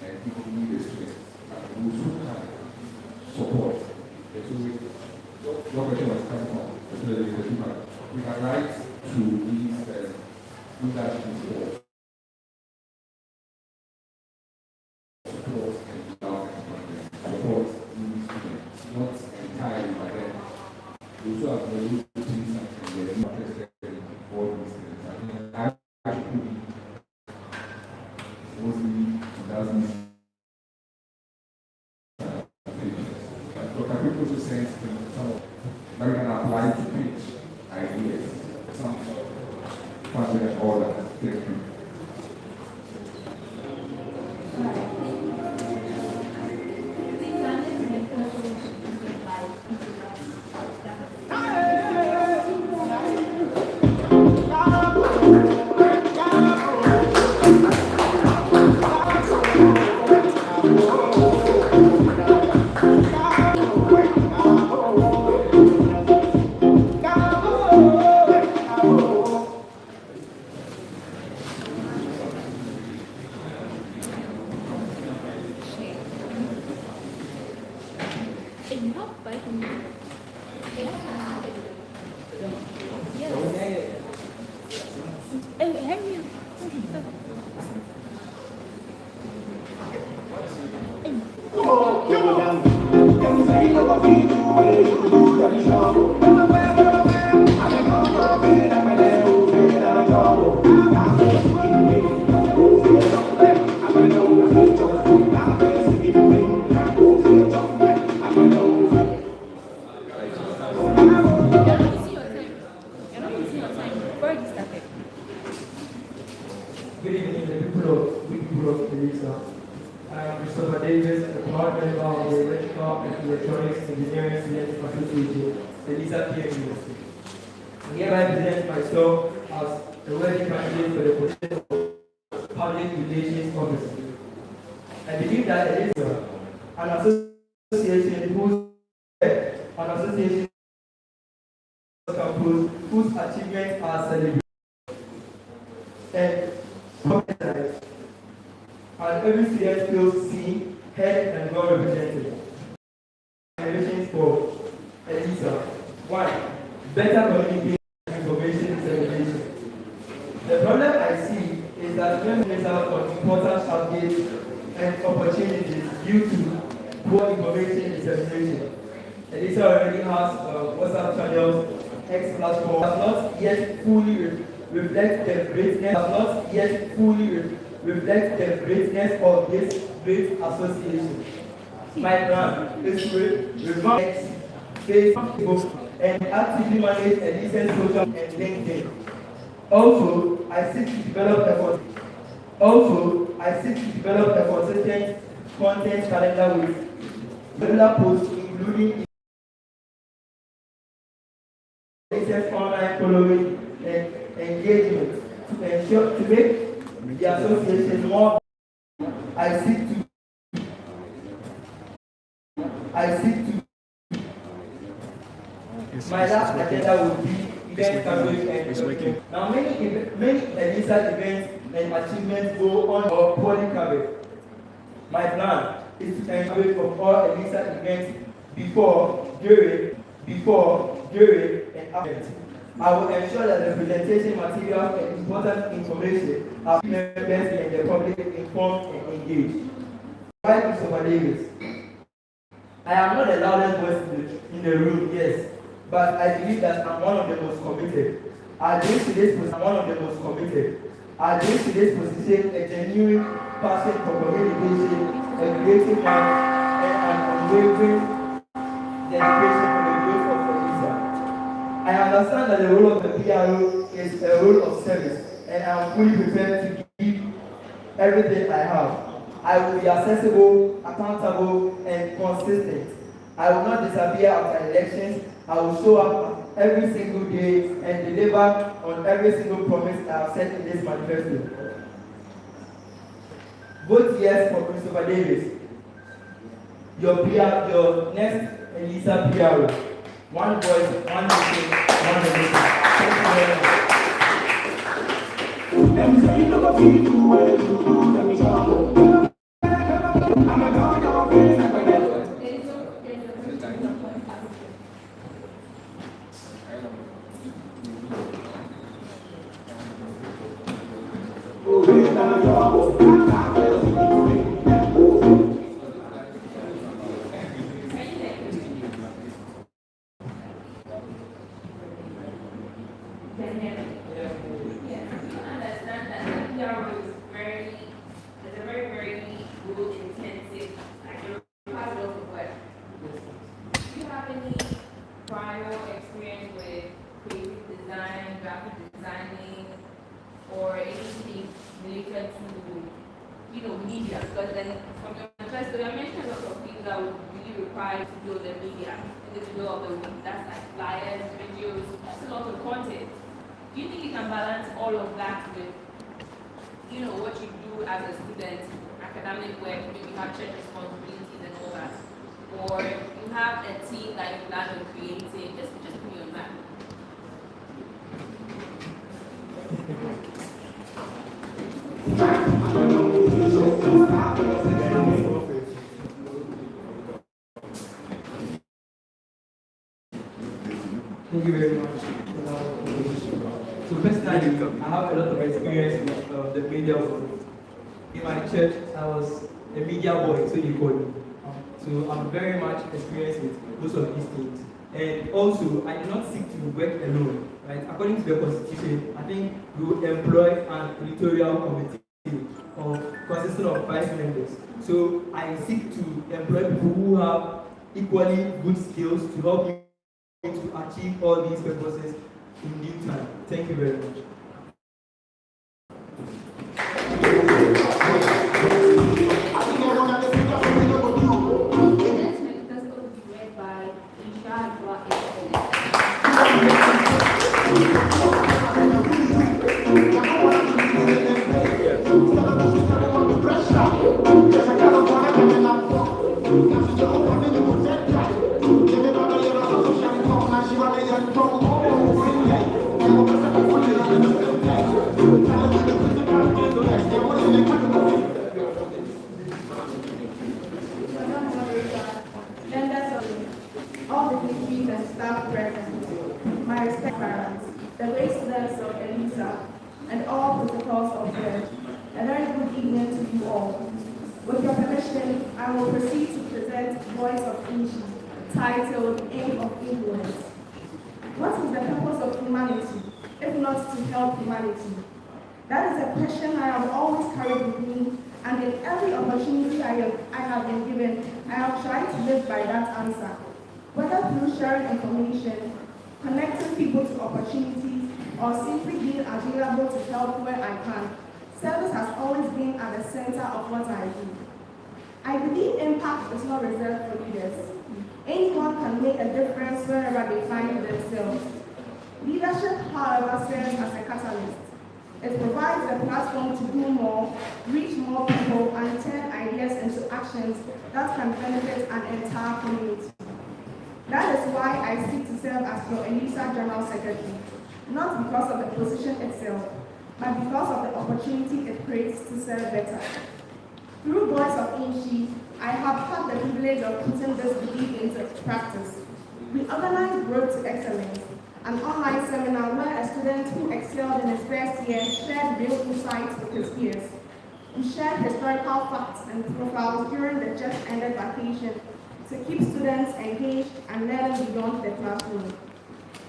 and people need the students and those who can support. And so your question was coming from the human. We can write to these leadership for support and support new students, not entirely, but then those who have been able to do something, they're not interested in all these things. I mean, I actually mostly doesn't but people also sense some of that we can apply to pitch ideas, some funding and all that. Thank you. Good evening, the people of ELEESA. I am Christopher Davis, a proud member of the Electrical and Electronics Engineering Students Association, ELEESA University. I hereby present myself as a worthy candidate for the position of Public Relations Officer. I believe that ELEESA, an association whose achievements are celebrated and every student feels seen, heard, and well represented. Recommendations for ELEESA. 1. Better communication and information dissemination. The problem I see is that students miss out on important updates and opportunities due to poor information dissemination. ELEESA already has WhatsApp channels, X platform, does not yet fully reflect the greatness of this great association. My plan is to revamp Facebook and actively manage ELEESA social and LinkedIn. Also, I seek to develop a consistent content calendar with regular posts including ELEESA's online following and engagement to ensure to make the association more. I seek to my last agenda would be event coverage and engagement. Now many ELEESA events and achievements go on or poorly covered. My plan is to encourage of all ELEESA events before, during, and after. I will ensure that the presentation materials and important information are members and the public informed and engaged. Why Christopher Davis? I am not the loudest voice in the room, yes, but I believe that I'm one of the most committed. I bring to this position, I'm one of the most committed. I bring to this position a genuine passion for communication, a creative mind, and an unwavering dedication for the growth of ELEESA. I understand that the role of the PRO is a role of service, and I am fully prepared to give everything I have. I will be accessible, accountable, and consistent. I will not disappear after elections. I will show up every single day and deliver on every single promise I have set in this manifesto. Vote yes for Christopher Davis. Your next ELEESA PRO. One voice, one nation, one nation. Thank you very much. or anything related to, media. Because then from your manifesto, you mentioned a lot of things that would really require to build the media in the middle of the week. That's like flyers, videos, that's a lot of content. Do you think you can balance all of that with, what you do as a student, academic work, maybe you have church responsibilities and all that? Or you have a team that you plan on creating? Just put me on that. Thank you very much. So personally, I have a lot of experience with the media world. In my church, I was a media boy, so they call me. So I'm very much experienced with most of these things. And also, I do not seek to work alone. Right? According to the Constitution, I think we will employ an editorial committee consisting of 5 members. So I seek to employ people who have equally good skills to help me to achieve all these purposes in due time. Thank you very much. All the degrees and staff present, my respect parents, the great students of ELEESA, and all protocols of church. A very good evening to you all. With your permission, I will proceed to present Voice of Inchi, titled Aim of Influence. What is the purpose of humanity, if not to help humanity? That is a question I have always carried with me, and in every opportunity I have been given, I have tried to live by that answer. Whether through sharing information, connecting people to opportunities, or simply being available to help where I can, service has always been at the center of what I do. I believe impact is not reserved for leaders. Anyone can make a difference wherever they find themselves. Leadership, however, serves as a catalyst. It provides a platform to do more, reach more people, and turn ideas into actions that can benefit an entire community. That is why I seek to serve as your ELEESA General Secretary, not because of the position itself, but because of the opportunity it creates to serve better. Through Voice of Inchi, I have had the privilege of putting this belief into practice. We organized Road to Excellence, an online seminar where a student who excelled in his first year shared real insights with his peers. We shared historical facts and profiles during the just ended vacation to keep students engaged and learning beyond the classroom.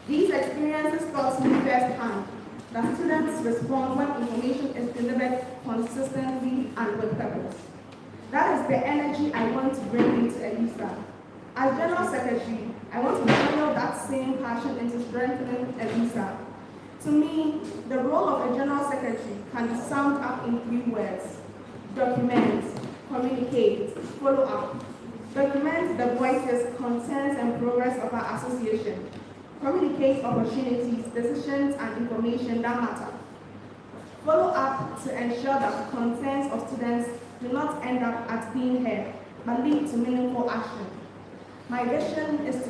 These experiences taught me firsthand that students respond when information is delivered consistently and with purpose. That is the energy I want to bring into ELEESA. As General Secretary, I want to channel that same passion into strengthening ELEESA. To me, the role of a General Secretary can be summed up in 3 words: document, communicate, follow up. Document the voices, concerns, and progress of our association. Communicate opportunities, decisions, and information that matter. Follow up to ensure that the concerns of students do not end up at being heard, but lead to meaningful action. My vision is to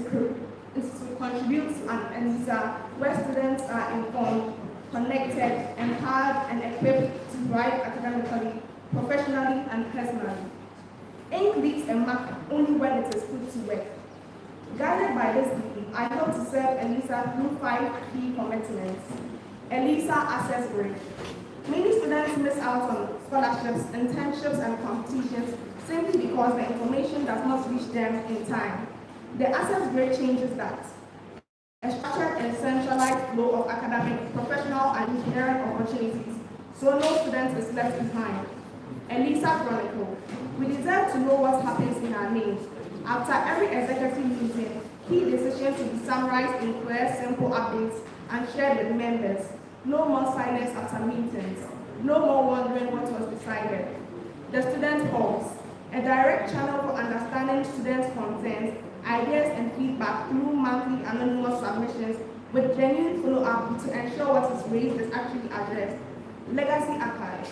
contribute to an ELEESA where students are informed, connected, empowered, and equipped to thrive academically, professionally, and personally. Ink leaves a mark only when it is put to work. Guided by this belief, I hope to serve ELEESA through 5 key commitments. ELEESA Access Grid. Many students miss out on scholarships, internships, and competitions simply because the information does not reach them in time. The Access Grid changes that. A structured and centralized flow of academic, professional, and engineering opportunities, so no student is left behind. ELEESA Chronicle. We deserve to know what happens in our names. After every executive meeting, key decisions will be summarized in clear, simple updates and shared with members. No more silence after meetings. No more wondering what was decided. The student halls, a direct channel for understanding students' concerns, ideas, and feedback through monthly anonymous submissions with genuine follow-up to ensure what is raised is actually addressed. Legacy archive,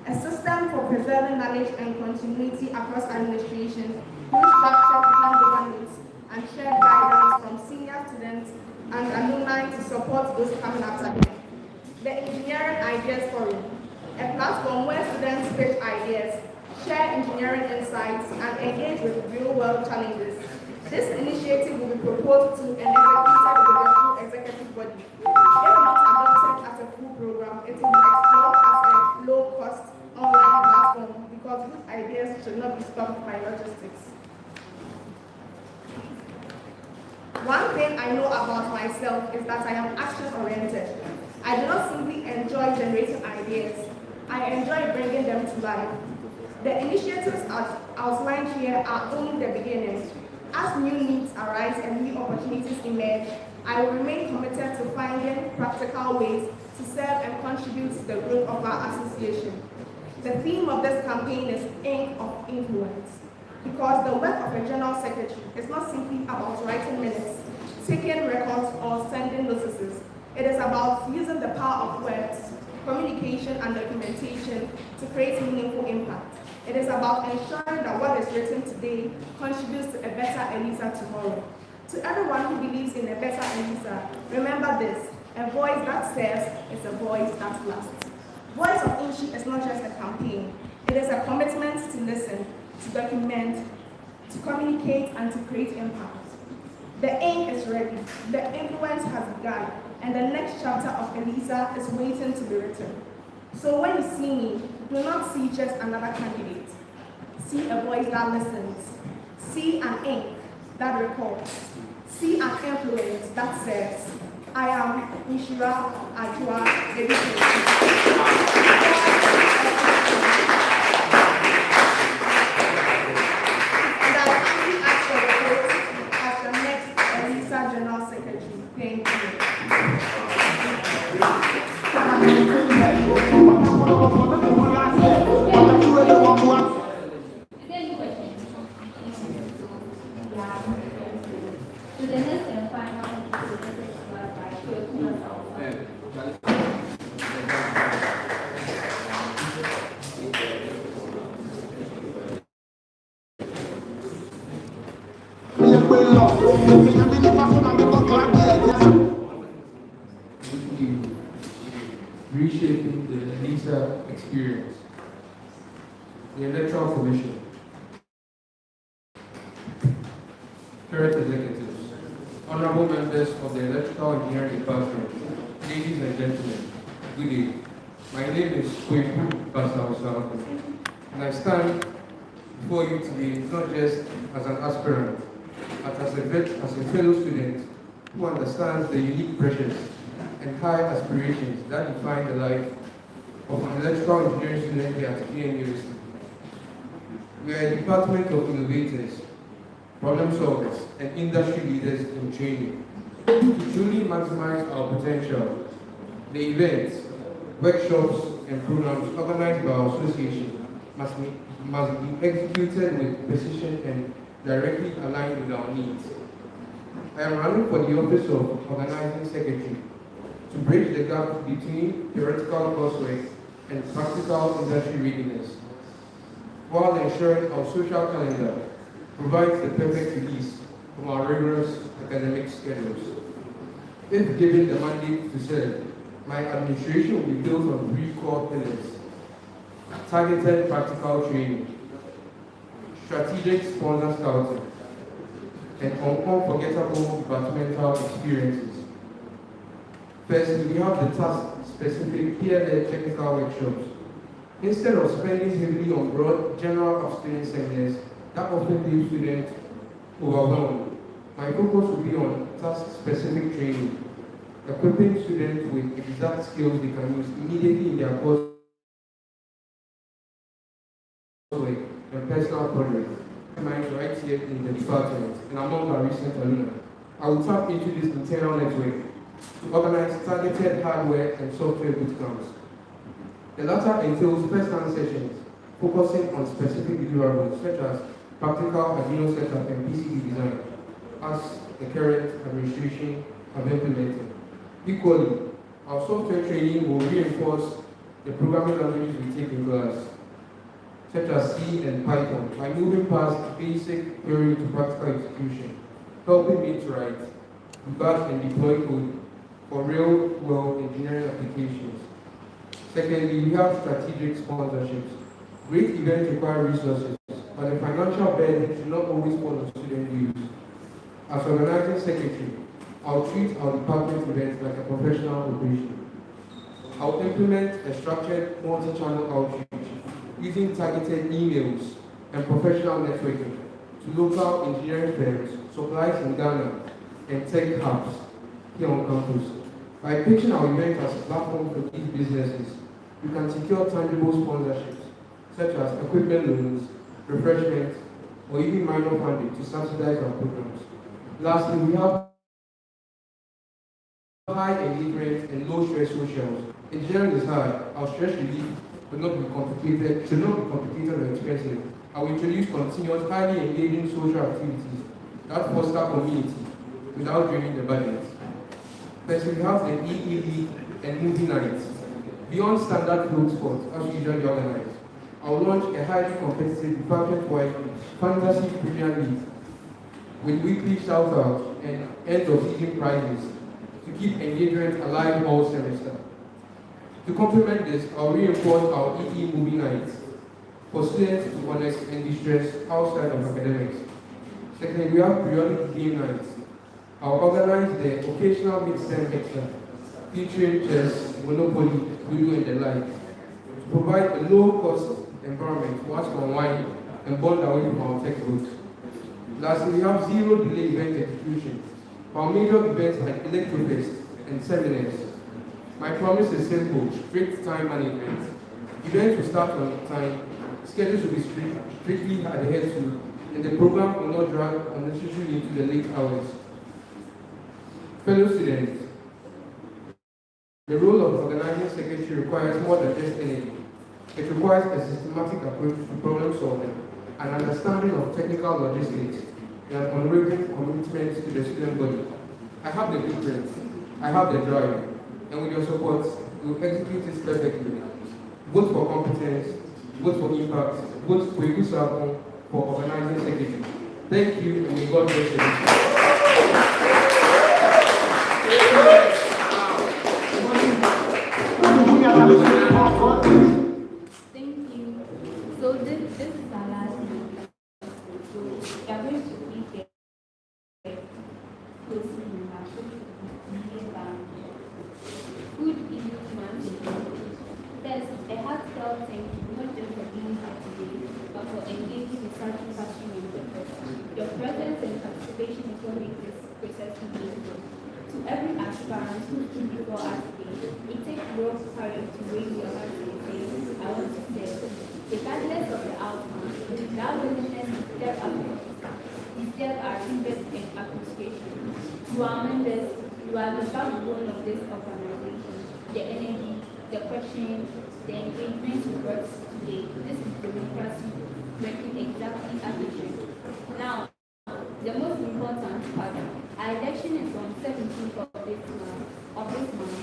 a system for preserving knowledge and continuity across administrations through structured plan governance and shared guidance from senior students and alumni to support those coming after them. The Engineering Ideas Forum, a platform where students pitch ideas, share engineering insights, and engage with real-world challenges. This initiative will be proposed to and executed with the full executive body. If not adopted as a full program, it will be explored as a low-cost online platform because good ideas should not be stopped by logistics. One thing I know about myself is that I am action-oriented. I do not simply enjoy generating ideas. I enjoy bringing them to life. The initiatives outlined here are only the beginning. As new needs arise and new opportunities emerge, I will remain committed to finding practical ways to serve and contribute to the growth of our association. The theme of this campaign is Ink of Influence, because the work of a General Secretary is not simply about writing minutes, taking records, or sending notices. It is about using the power of words, communication, and documentation to create meaningful impact. It is about ensuring that what is written today contributes to a better ELEESA tomorrow. To everyone who believes in a better ELEESA, remember this: a voice that serves is a voice that lasts. Voice of Inchi is not just a campaign. It is a commitment to listen, to document, to communicate, and to create impact. The ink is ready, the influence has begun, and the next chapter of ELEESA is waiting to be written. So when you see me, do not see just another candidate. See a voice that listens. See an ink that records. See an influence that says, I am Nishira Ajua And I humbly ask for the vote as the next ELEESA General Secretary. Thank you. To the next and final presentation by Reshaping the ELEESA experience. The Electoral Commission. Current executives, honorable members of the Electrical Engineering Department, ladies and gentlemen, good day. My name is Kweku Basawasa, and I stand before you today not just as an aspirant, but as a fellow student who understands the unique pressures and high aspirations that define the life of an electrical engineering student here at KNUST. We are a department of innovators, problem solvers, and industry leaders in training. To truly maximize our potential, the events, workshops, and programs organized by our association must be executed with precision and directly aligned with our needs. I am running for the office of Organizing Secretary to bridge the gap between theoretical coursework and practical industry readiness, while ensuring our social calendar provides the perfect release from our rigorous academic schedules. If given the mandate to serve, my administration will be built on 3 core pillars: targeted practical training, strategic sponsor scouting, and unforgettable departmental experiences. First, we have the task-specific peer-led technical workshops. Instead of spending heavily on broad general upskilling seminars that often leave students overwhelmed, my focus will be on task-specific training, equipping students with exact skills they can use immediately in their coursework and personal projects. Mine right here in the department and among our recent alumni. I will tap into this internal network to organize targeted hardware and software bootcamps. The latter entails first-hand sessions focusing on specific deliverables such as practical Arduino setup and PCB design, as the current administration have implemented. Equally, our software training will reinforce the programming languages we take in class, such as C and Python, by moving past basic theory to practical execution, helping me to write, debug, and deploy code for real-world engineering applications. Secondly, we have strategic sponsorships. Great events require resources, but the financial burden should not always fall on student dues. As organizing secretary, I'll treat our department events like a professional operation. I'll implement a structured multi-channel outreach using targeted emails and professional networking to local engineering firms, suppliers in Ghana, and tech hubs here on campus. By pitching our event as a platform for these businesses, we can secure tangible sponsorships, such as equipment loans, refreshments, or even minor funding to subsidize our programs. Lastly, we have high engagement and low stress socials. Engineering is hard. Our stress relief should not be complicated or expensive. I will introduce continuous, highly engaging social activities that foster community without draining the budget. First, we have the EE and movie nights. Beyond standard field sports, as usually organized, I will launch a highly competitive department-wide fantasy Premier League with weekly shout-outs and end-of-season prizes to keep engagement alive all semester. To complement this, I'll reinforce our EE movie nights for students to connect and distress outside of academics. Secondly, we have periodic game nights. I'll organize the occasional mid-term extra, featuring chess, Monopoly, Ludo, and the like, to provide a low-cost environment for us to unwind and bond away from our textbooks. Lastly, we have zero-delay event execution for our major events like Electrofest and seminars. My promise is simple: strict time management. Events will start on time, schedules will be strictly adhered to, and the program will not drag unnecessarily into the late hours. Fellow students, the role of organizing secretary requires more than just energy. It requires a systematic approach to problem solving, an understanding of technical logistics, and an unwavering commitment to the student body. I have the blueprint, I have the drive, and with your support, we will execute this perfectly. Vote for competence, vote for impact, vote for Kweku Sapon for organizing secretary. Thank you, and may God bless you. Thank you. So this is our last meeting. So we are going to be there closely in our good evening, today. To every aspirant who stood before us today, it takes real courage to raise your hand and say, I want to serve. Regardless of the outcome, that willingness to step up deserve our deepest appreciation. To our members, you are the backbone of this organization. The energy, the questioning, the engagement you brought today, this is democracy working exactly as it should. Now, the most important part, our election is on 17th of this month.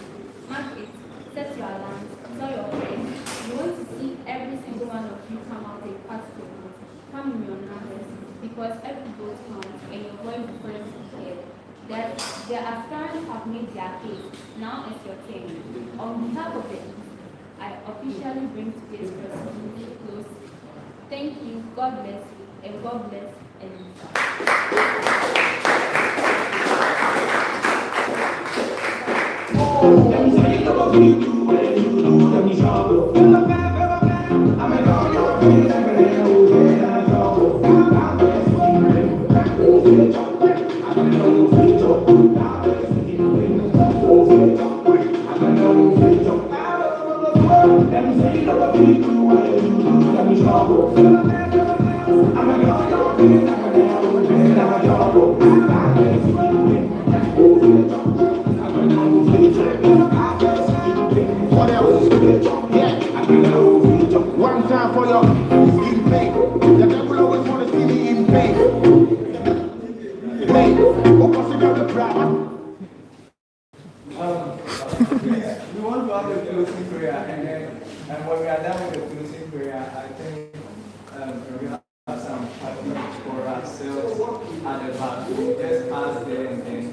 Mark it, set your alarms, tell your friends. You want to see every single one of you come out and cast your vote. Come in your numbers, because every vote counts and your voice is going to be heard. That the aspirants have made their case. Now it's your turn. On behalf of the East, I officially bring today's proceedings to a close. Thank you, God bless you, and God bless One time for your in pain. The devil always want to see me in pain. Pain. What consider the problem? We want to have a closing prayer, and when we are done with the closing prayer, I think we have some happiness for ourselves at the back. We just ask them and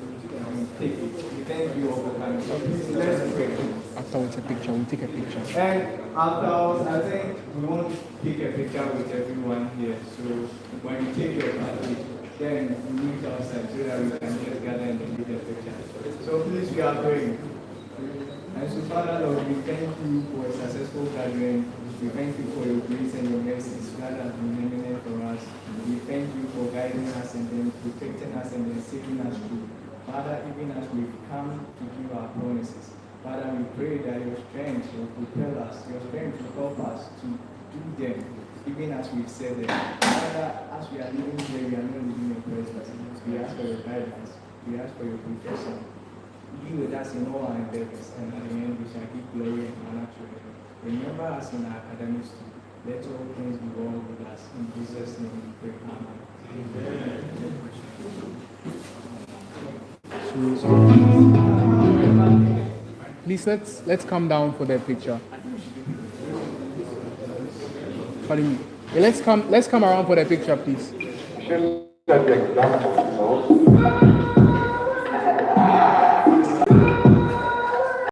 take it. We thank you all for coming. So let's pray. After we take a picture, we'll take a picture. And afterwards, I think we want to take a picture with everyone here. So when you take your party, then we meet outside so that we can just gather and take a picture. So please, we are praying. And so, Father Lord, we thank you for a successful gathering. We thank you for your grace and your mercies that have been eminent for us. We thank you for guiding us and then protecting us and then saving us through. Father, even as we've come to give our promises, Father, we pray that your strength will propel us, your strength will help us to do them, even as we've said them. Father, as we are living here, we are not living your presence. We ask for your guidance. We ask for your protection. Be with us in all our endeavors, and at the end we shall give glory and honor to you. Remember us in our academics too. Let all things be well with us. In Jesus' name we pray. Amen. Please let's come down for the picture. Pardon me. Yeah, let's come around for the picture, please. Just like the example,